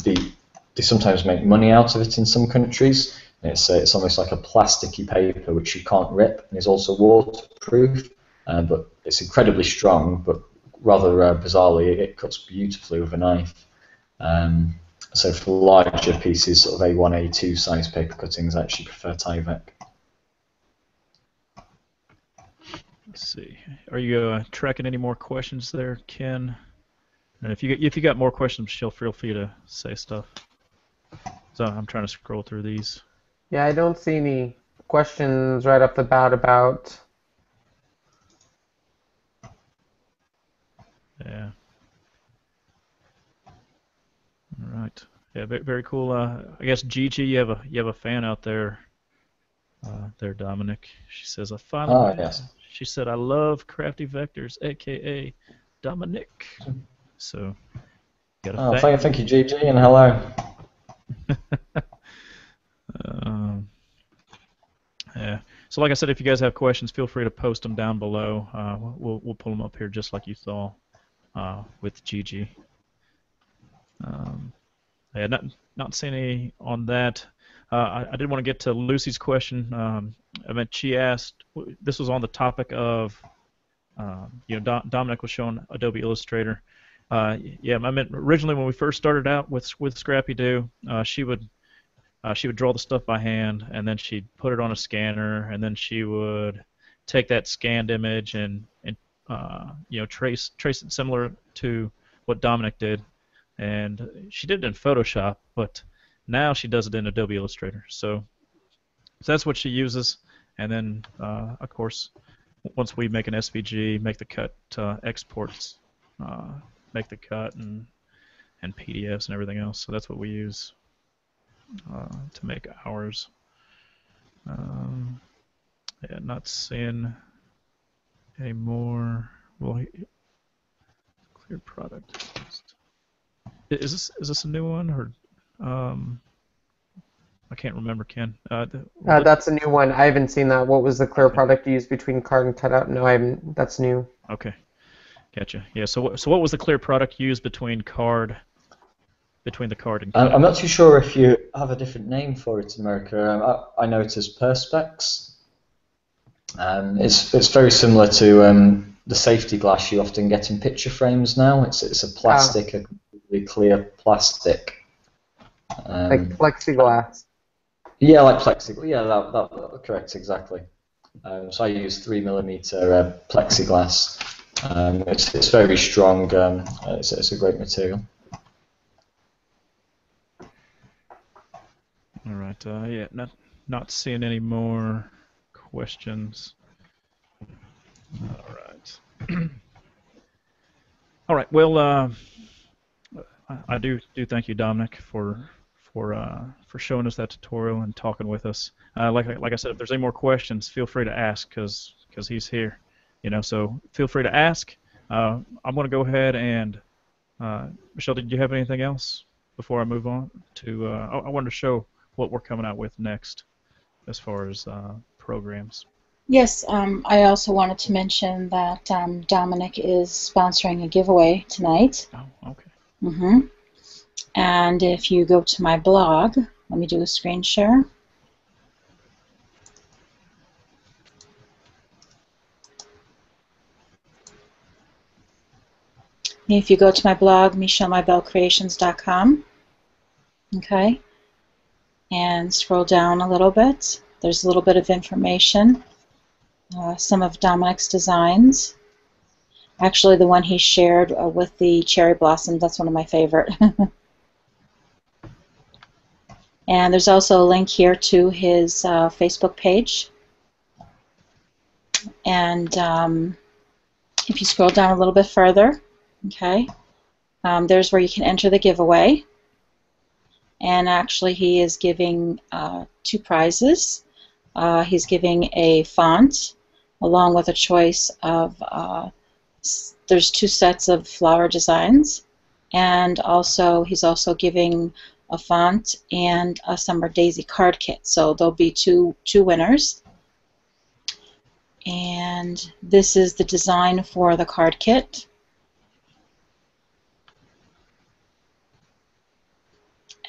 They sometimes make money out of it in some countries. It's almost like a plasticky paper which you can't rip, and is also waterproof. But it's incredibly strong, but rather bizarrely, it cuts beautifully with a knife. So for larger pieces, sort of A1, A2 size paper cuttings, I actually prefer Tyvek. Let's see. Are you tracking any more questions there, Ken? And if you got more questions, feel free to say stuff. So I'm trying to scroll through these. Yeah, I don't see any questions right off the bat about... Yeah. All right. Yeah, very cool. I guess Gigi, you have a fan out there. There, Dominic. She says, "I finally." Oh, yes. She said, "I love Crafty Vectors, aka Dominic." So, got a fan. Thank you, Gigi, and hello. Yeah. So, like I said, if you guys have questions, feel free to post them down below. We'll pull them up here just like you saw with Gigi. Yeah, not seeing any on that. I did want to get to Lucy's question. I mean, she asked. This was on the topic of, Dominic was showing Adobe Illustrator. Yeah, I meant originally when we first started out with ScrappyDew, she would draw the stuff by hand, and then she'd put it on a scanner, and then she would take that scanned image and trace it similar to what Dominic did. And she did it in Photoshop, but now she does it in Adobe Illustrator. So that's what she uses. And then, of course, once we make an SVG, make the cut exports, make the cut and PDFs and everything else. So that's what we use to make ours. Yeah, not seeing any more. Well, clear product. Is this a new one, or I can't remember, Ken. That's a new one. I haven't seen that. What was the clear product used between card and cutout? No, I haven't. That's new. Okay, gotcha. Yeah. So what was the clear product used between the card and cutout? I'm not too sure if you have a different name for it in America. I know it as Perspex. It's very similar to the safety glass you often get in picture frames now. It's a plastic, a completely clear plastic. Like plexiglass. Yeah, like plexiglass. Yeah, that correct, exactly. So I use 3mm plexiglass. It's very strong. It's a great material. All right. Yeah, not seeing any more questions. All right. All right. Well, I do thank you, Dominic, for showing us that tutorial and talking with us. Like I said, if there's any more questions, feel free to ask because he's here. So feel free to ask. I'm going to go ahead and Michelle, did you have anything else before I move on to? I wanted to show what we're coming out with next as far as programs. Yes, I also wanted to mention that Dominic is sponsoring a giveaway tonight. Oh, okay. Mm-hmm. And if you go to my blog, let me do a screen share. If you go to my blog, michellemybellcreations.com, okay, and scroll down a little bit, there's a little bit of information. Some of Dominic's designs. Actually, the one he shared with the cherry blossoms, that's one of my favorite. And there's also a link here to his Facebook page. And if you scroll down a little bit further, okay, there's where you can enter the giveaway. And actually, he is giving 2 prizes. He's giving a font along with a choice of, there's 2 sets of flower designs, and also he's also giving a font and a summer daisy card kit. So there'll be two winners. And this is the design for the card kit.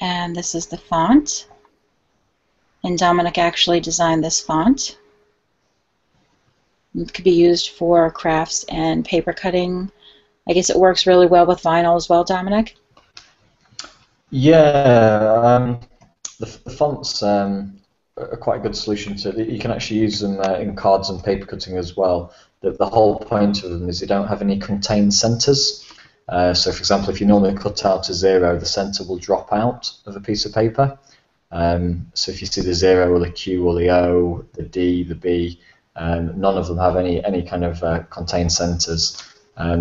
And this is the font. And Dominic actually designed this font. It could be used for crafts and paper cutting. I guess it works really well with vinyl as well, Dominic? Yeah, the fonts are quite a good solution to it. You can actually use them in cards and paper cutting as well. The whole point of them is they don't have any contained centers. So, for example, if you normally cut out a 0, the center will drop out of a piece of paper. So if you see the 0 or the Q or the O, the D, the B, none of them have any kind of contained centers.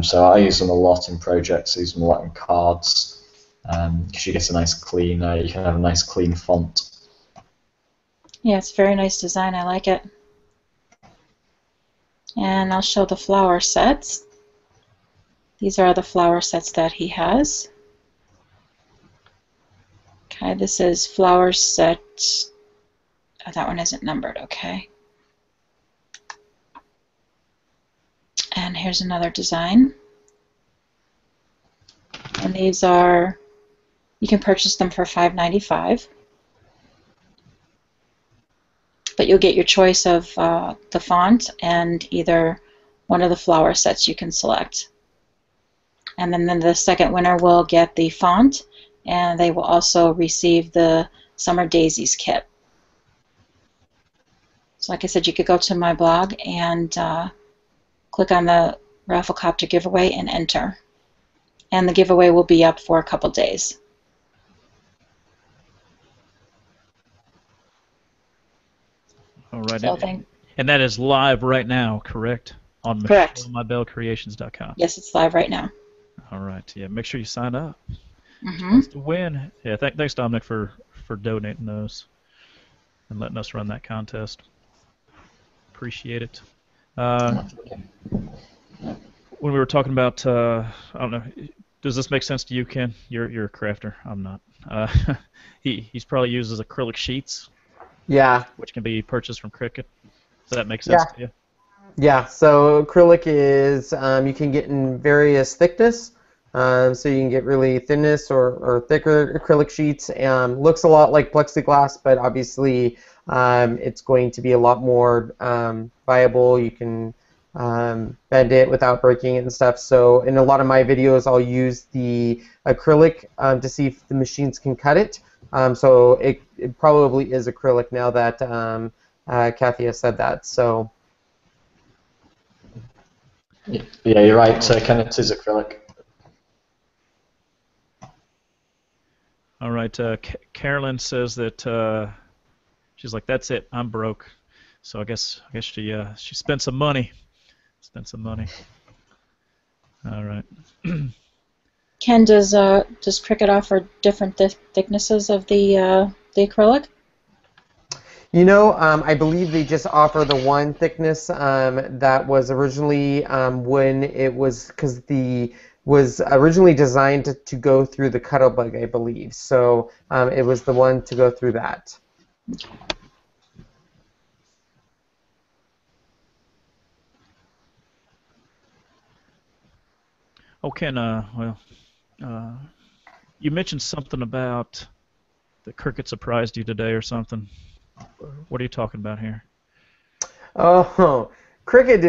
So I use them a lot in projects. I use them a lot in cards because you get a nice clean. You can have a nice clean font. Yeah, it's a very nice design. I like it. And I'll show the flower sets. These are the flower sets that he has. Okay, this is flower set. Oh, that one isn't numbered, okay. And here's another design. And these are, you can purchase them for $5.95. But you'll get your choice of the font and either one of the flower sets you can select. And then the second winner will get the font, and they will also receive the Summer Daisies kit. So like I said, you could go to my blog and click on the Rafflecopter giveaway and enter. And the giveaway will be up for a couple days. All right. So and that is live right now, correct? On michellemybellcreations.com. Yes, it's live right now. All right. Yeah, make sure you sign up. Mm-hmm. To win. Yeah, thanks, Dominic, for donating those and letting us run that contest. Appreciate it. When we were talking about, I don't know, does this make sense to you, Ken? You're a crafter. I'm not. He's probably uses acrylic sheets. Yeah. Which can be purchased from Cricut. Does that make sense to you? Yeah. So acrylic is you can get in various thickness. So you can get really thinness or thicker acrylic sheets. Looks a lot like plexiglass, but obviously it's going to be a lot more viable. You can bend it without breaking it and stuff. So in a lot of my videos, I'll use the acrylic to see if the machines can cut it. So it probably is acrylic now that Kathy has said that. So yeah, you're right. Ken, it is acrylic. All right. Carolyn says that she's like, that's it. I'm broke. So I guess she spent some money. All right. Ken, does Cricut offer different thicknesses of the acrylic? You know, I believe they just offer the one thickness that was originally when it was, because the was originally designed to go through the cutout bug, I believe. So it was the one to go through that. Oh, Ken, you mentioned something about the Cricut surprised you today or something. What are you talking about here? Oh, Cricut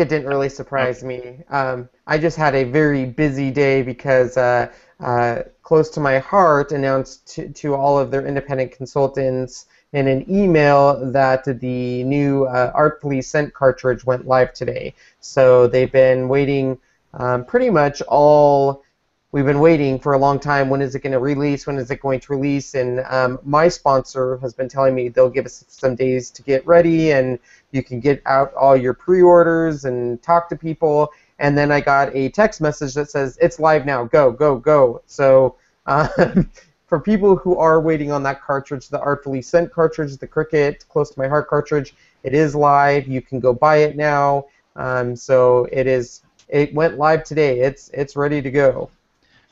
didn't really surprise me. I just had a very busy day because Close to My Heart announced to all of their independent consultants in an email that the new Artfully Sent cartridge went live today. So they've been waiting pretty much all. We've been waiting for a long time. When is it going to release? When is it going to release? And my sponsor has been telling me they'll give us some days to get ready, and you can get out all your pre-orders and talk to people. And then I got a text message that says, it's live now. Go, go, go. So for people who are waiting on that cartridge, the Artfully Sent cartridge, the Cricut Close to My Heart cartridge, it is live. You can go buy it now. So it went live today. It's ready to go.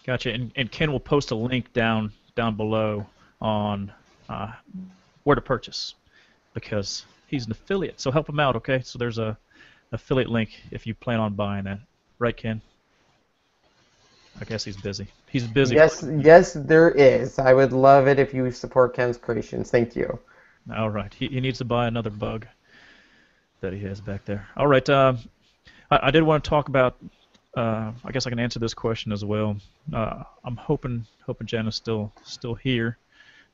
Gotcha. And Ken will post a link down below on where to purchase, because he's an affiliate. So help him out, okay? So there's a affiliate link if you plan on buying that. Right, Ken? I guess he's busy. He's busy. Yes, there is. I would love it if you support Ken's creations. Thank you. All right. He needs to buy another bug that he has back there. All right. I did want to talk about. I guess I can answer this question as well. I'm hoping Jen is still here,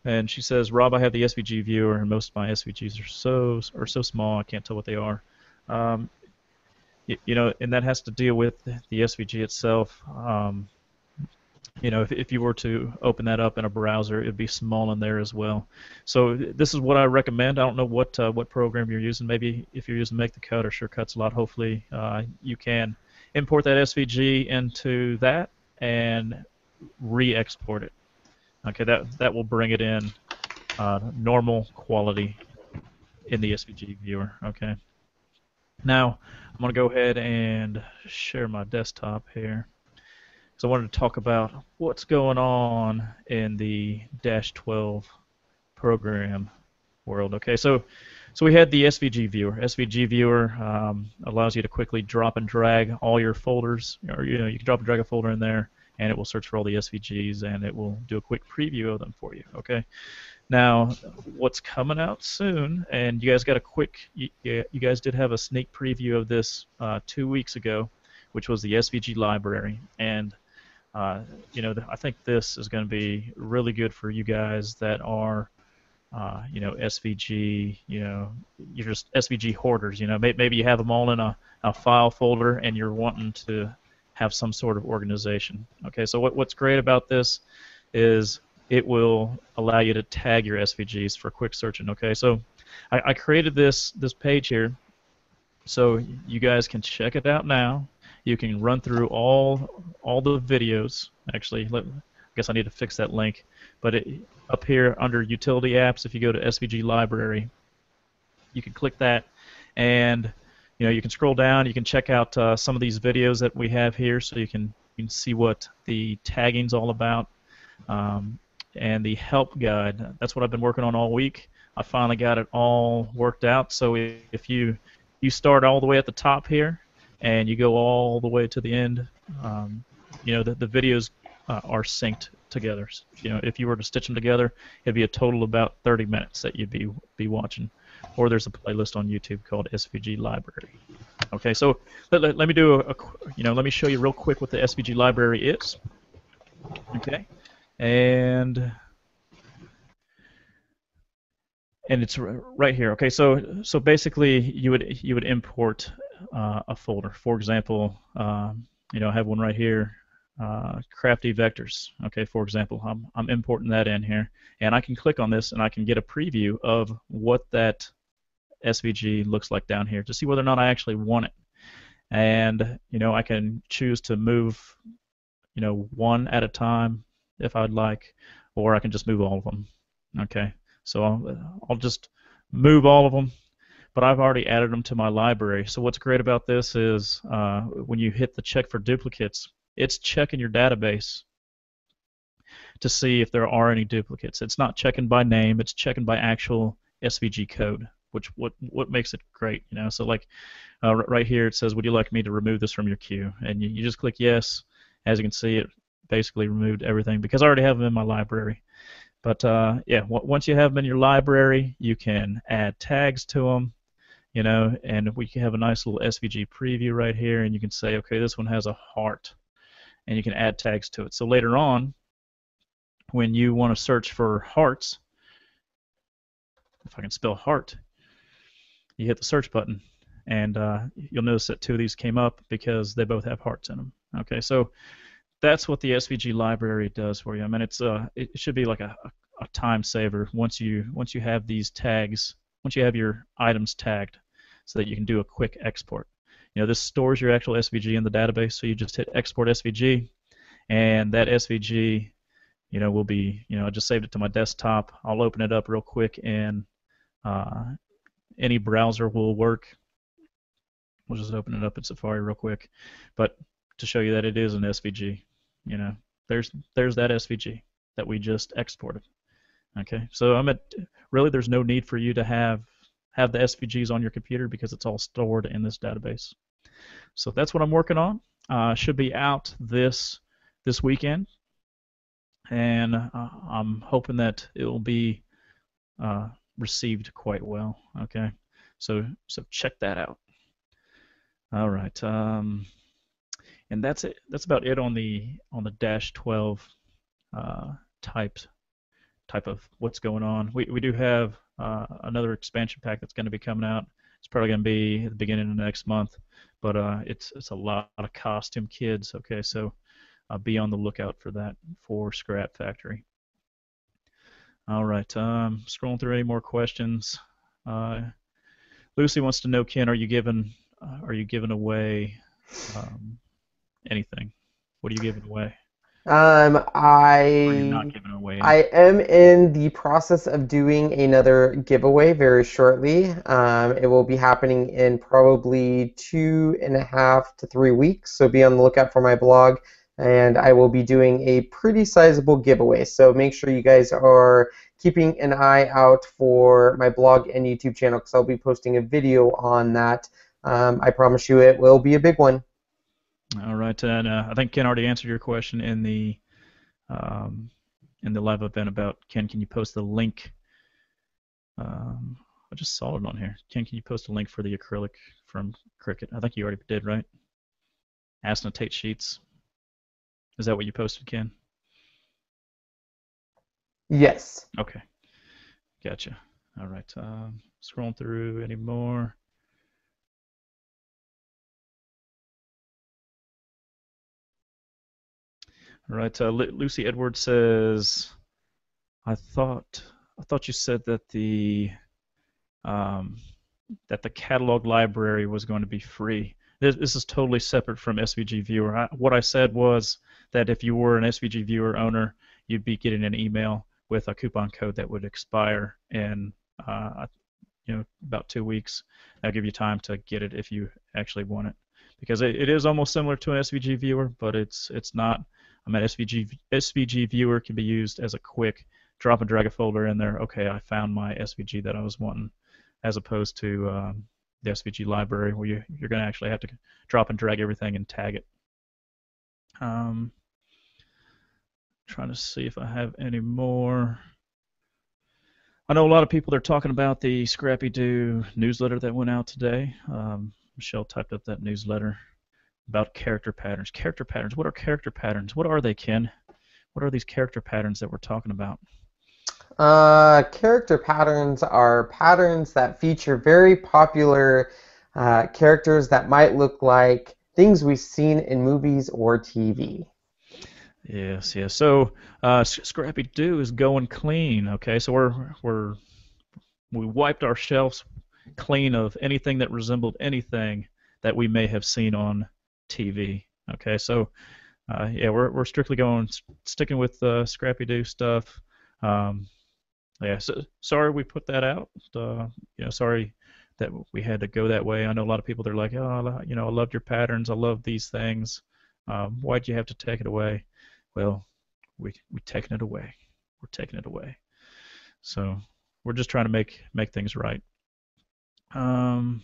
and she says, Rob, I have the SVG Viewer, and most of my SVGs are so small I can't tell what they are. You know, and that has to deal with the SVG itself. You know, if you were to open that up in a browser, it'd be small in there as well. So this is what I recommend. I don't know what program you're using. Maybe if you're using Make the Cut or SureCuts a lot, hopefully you can import that SVG into that and re-export it. Okay, that will bring it in normal quality in the SVG Viewer. Okay. Now I'm going to go ahead and share my desktop here. So I wanted to talk about what's going on in the -12 program world. Okay, so we had the SVG Viewer. SVG Viewer allows you to quickly drop and drag all your folders, or you can drop and drag a folder in there, and it will search for all the SVGs, and it will do a quick preview of them for you. Okay. Now, what's coming out soon, and you guys got a quick, you guys did have a sneak preview of this 2 weeks ago, which was the SVG Library, and you know, I think this is going to be really good for you guys that are, you know, SVG, you know, you're just SVG hoarders. You know, maybe you have them all in a file folder, and you're wanting to have some sort of organization. Okay, so what's great about this is it will allow you to tag your SVGs for quick searching. Okay, so I created this page here, so you guys can check it out now. You can run through all the videos. Actually, I guess I need to fix that link. But up here under Utility Apps, if you go to SVG Library, you can click that, and you know, you can scroll down. You can check out some of these videos that we have here, so you can see what the tagging's all about. And the help guide, that's what I've been working on all week. I finally got it all worked out. So if you start all the way at the top here, and you go all the way to the end, you know, the videos are synced together. So, you know, if you were to stitch them together, it'd be a total of about 30 minutes that you'd be watching. Or there's a playlist on YouTube called SVG Library. Okay, so let me do let me show you real quick what the SVG Library is. Okay, and it's right here. Okay, so basically you would import a folder. For example, you know, I have one right here, Crafty Vectors. Okay, for example, I'm importing that in here, and I can click on this and I can get a preview of what that SVG looks like down here to see whether or not I actually want it. And you know, I can choose to move, one at a time if I'd like, or I can just move all of them. Okay, so I'll just move all of them, but I've already added them to my library. So what's great about this is when you hit the check for duplicates, it's checking your database to see if there are any duplicates. It's not checking by name, it's checking by actual SVG code, which what makes it great, So like right here it says, would you like me to remove this from your queue? And you just click yes. As you can see, it basically removed everything because I already have them in my library. But yeah, once you have them in your library, you can add tags to them, and we can have a nice little SVG preview right here, and you can say, okay, this one has a heart, and you can add tags to it. So later on, when you want to search for hearts, if I can spell heart, you hit the search button, and you'll notice that two of these came up because they both have hearts in them. Okay, so that's what the SVG library does for you. I mean, it should be like a time saver once you have these tags, once you have your items tagged, so that you can do a quick export. This stores your actual SVG in the database, so you just hit export SVG, and that SVG, will be, I just saved it to my desktop. I'll open it up real quick, and any browser will work. We'll just open it up in Safari real quick, but to show you that it is an SVG, there's that SVG that we just exported. Okay, so really there's no need for you to have the SVGs on your computer because it's all stored in this database. So that's what I'm working on. Should be out this weekend, and I'm hoping that it will be received quite well. Okay, so check that out. All right, and that's it. That's about it on the -12 type of what's going on. We do have another expansion pack that's going to be coming out. It's probably going to be at the beginning of next month, but it's a lot of costume kids. Okay, so be on the lookout for that for Scrap Factory. All right, scrolling through any more questions. Lucy wants to know, Ken, are you giving away anything? What are you giving away? Or you're not giving away anything? I am in the process of doing another giveaway very shortly. It will be happening in probably 2.5 to 3 weeks, so be on the lookout for my blog, and I will be doing a pretty sizable giveaway. So make sure you guys are keeping an eye out for my blog and YouTube channel because I'll be posting a video on that. I promise you it will be a big one. All right, and I think Ken already answered your question in the live event about, Ken, can you post the link? I just saw it on here. Ken, can you post a link for the acrylic from Cricut? I think you already did, right? Acetate sheets. Is that what you posted, Ken? Yes. Okay, gotcha. All right, scrolling through any more. All right, Lucy Edwards says, I thought you said that the catalog library was going to be free. This is totally separate from SVG Viewer. What I said was that if you were an SVG Viewer owner, you'd be getting an email with a coupon code that would expire in about 2 weeks. That'll give you time to get it if you actually want it, because it is almost similar to an SVG Viewer, but it's not. I mean, SVG Viewer can be used as a quick drop and drag a folder in there. Okay, I found my SVG that I was wanting, as opposed to the SVG Library, where you're going to actually have to drop and drag everything and tag it. Trying to see if I have any more. I know a lot of people are talking about the ScrappyDew newsletter that went out today. Michelle typed up that newsletter about character patterns. Character patterns. What are character patterns? What are they, Ken? What are these character patterns that we're talking about? Character patterns are patterns that feature very popular characters that might look like things we've seen in movies or TV. Yes, yes. So ScrappyDew is going clean. Okay, so we wiped our shelves clean of anything that resembled anything that we may have seen on TV. Okay, so Yeah, we're strictly sticking with ScrappyDew stuff. Yeah, so sorry we put that out. Sorry that we had to go that way. I know a lot of people, they're like, oh, I loved your patterns. I love these things. Why'd you have to take it away? Well, we taking it away. We're taking it away. So we're just trying to make things right. All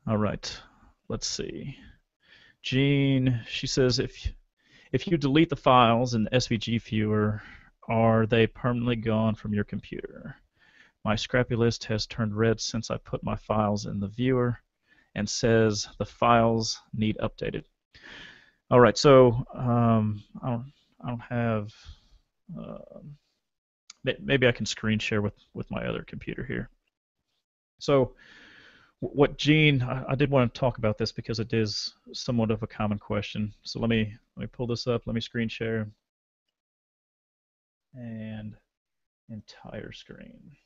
right. Let's see. Jean, she says, if you delete the files in the SVG Viewer, are they permanently gone from your computer? My Scrappy list has turned red since I put my files in the viewer and says the files need updated. All right, so I don't have. Maybe I can screen share with my other computer here. So what Gene, I did want to talk about this because it is somewhat of a common question. So let me pull this up. Let me screen share and entire screen.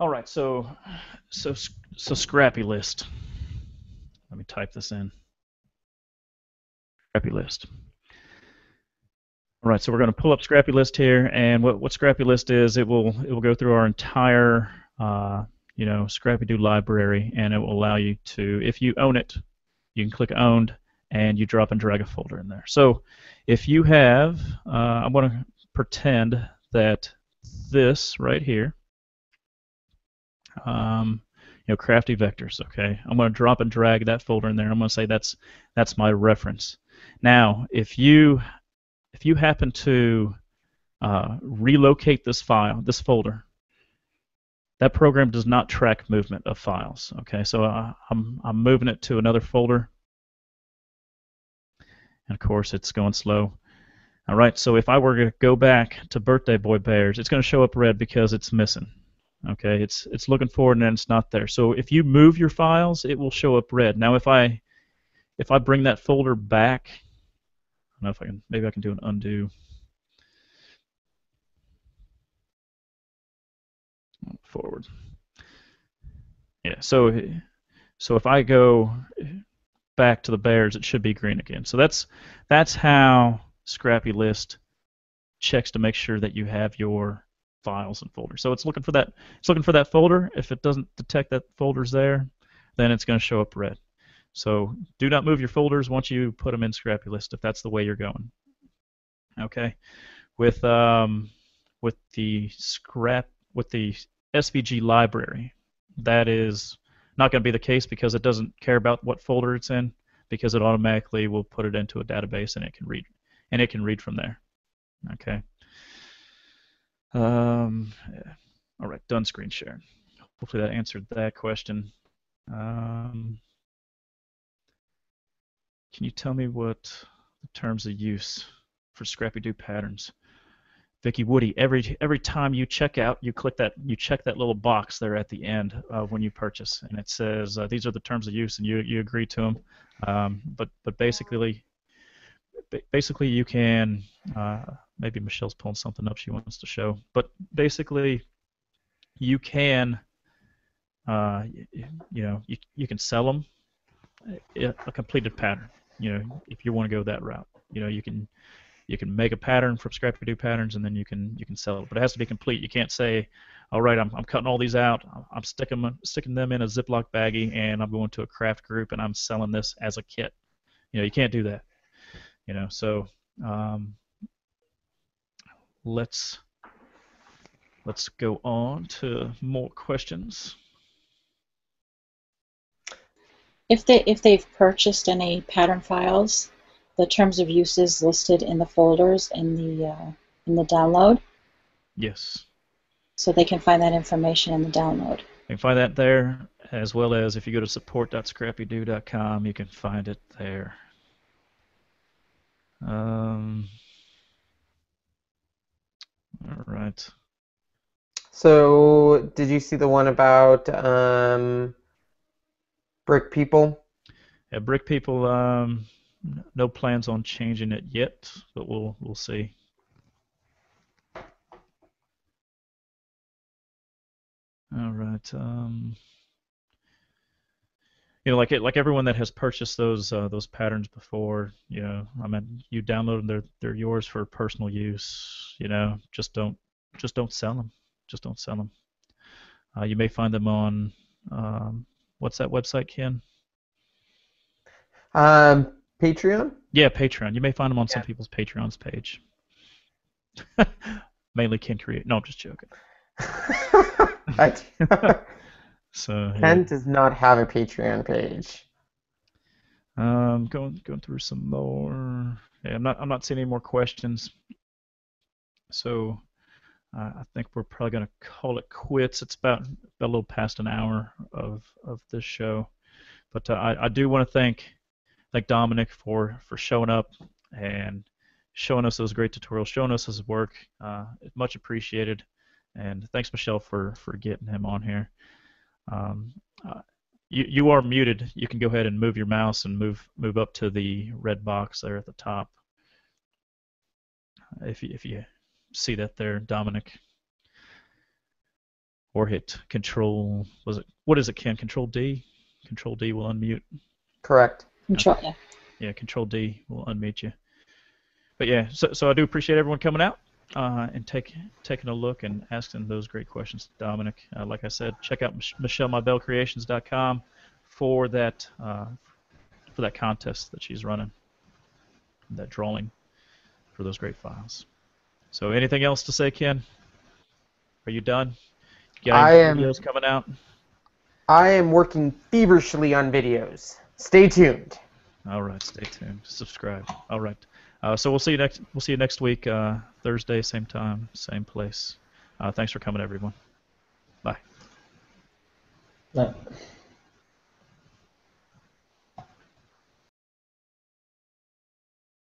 All right, so Scrappy list. Let me type this in. Scrappy list. All right, so we're going to pull up Scrappy list here, and what Scrappy list is, it will go through our entire ScrappyDew library, and it will allow you to, if you own it, you can click owned, and you drop and drag a folder in there. So if you have, I'm going to pretend that this right here, Crafty Vectors, okay? I'm going to drop and drag that folder in there. I'm going to say that's my reference. Now, if you happen to relocate this folder, that program does not track movement of files, okay? So I'm moving it to another folder, and of course it's going slow. All right, so if I were to go back to Birthday Boy Bears, it's going to show up red because it's missing. Okay, it's looking for it and it's not there. So if you move your files, it will show up red. Now if I bring that folder back, I don't know if I can, maybe I can do an undo. Forward. Yeah, so if I go back to the bears, it should be green again. So that's how Scrappy List checks to make sure that you have your files and folders. So it's looking for that folder. If it doesn't detect that folder's there, then it's going to show up red. So do not move your folders once you put them in Scrappy List if that's the way you're going. Okay, with the SVG Library, that is not going to be the case because it doesn't care about what folder it's in, because it automatically will put it into a database and it can read from there. Okay. All right, done screen sharing. Hopefully that answered that question. Can you tell me what the terms of use for ScrappyDew patterns? Vicky Woody, every time you check out, you check that little box there at the end of when you purchase, and it says these are the terms of use, and you agree to them. But basically you can, maybe Michelle's pulling something up she wants to show, but basically you can, you can sell them a completed pattern. If you want to go that route, you can make a pattern from ScrappyDew patterns, and then you can sell it. But it has to be complete. You can't say, all right, I'm cutting all these out, I'm sticking them in a Ziploc baggie, and I'm going to a craft group and I'm selling this as a kit. You can't do that. So let's go on to more questions. If they've purchased any pattern files, the terms of use is listed in the folders in the download. Yes. So they can find that information in the download. You can find that there, as well as if you go to support.scrappydew.com, you can find it there. All right. So, did you see the one about Brick People? Yeah, Brick People. No plans on changing it yet, but we'll see. All right. like everyone that has purchased those patterns before, I mean, you download them, they're yours for personal use. Just don't sell them. Just don't sell them. You may find them on what's that website, Ken? Patreon? Yeah, Patreon. You may find them on some Yeah. people's Patreon's page. Mainly Ken Create. No, I'm just joking. So Ken yeah. does not have a Patreon page. Going through some more. Yeah, I'm not seeing any more questions. So I think we're probably gonna call it quits. It's about a little past an hour of this show, but I do want to thank Dominic for showing up and showing us those great tutorials, showing us his work. It's much appreciated, and thanks Michelle for getting him on here. Um, you are muted. You can go ahead and move your mouse and move up to the red box there at the top. If you see that there, Dominic, or hit Control. What is it, Ken? Control D. Control D will unmute. Correct. Control, yeah. Yeah, Control D will unmute you. But yeah, so I do appreciate everyone coming out and taking a look and asking those great questions to Dominic. Like I said, check out MichelleMybellCreations.com for that contest that she's running, that drawing for those great files. So anything else to say, Ken? Are you done? You got any videos coming out? I am working feverishly on videos. Stay tuned. All right, stay tuned. Subscribe. All right. So we'll see you next week, Thursday, same time, same place. Thanks for coming, everyone. Bye. No.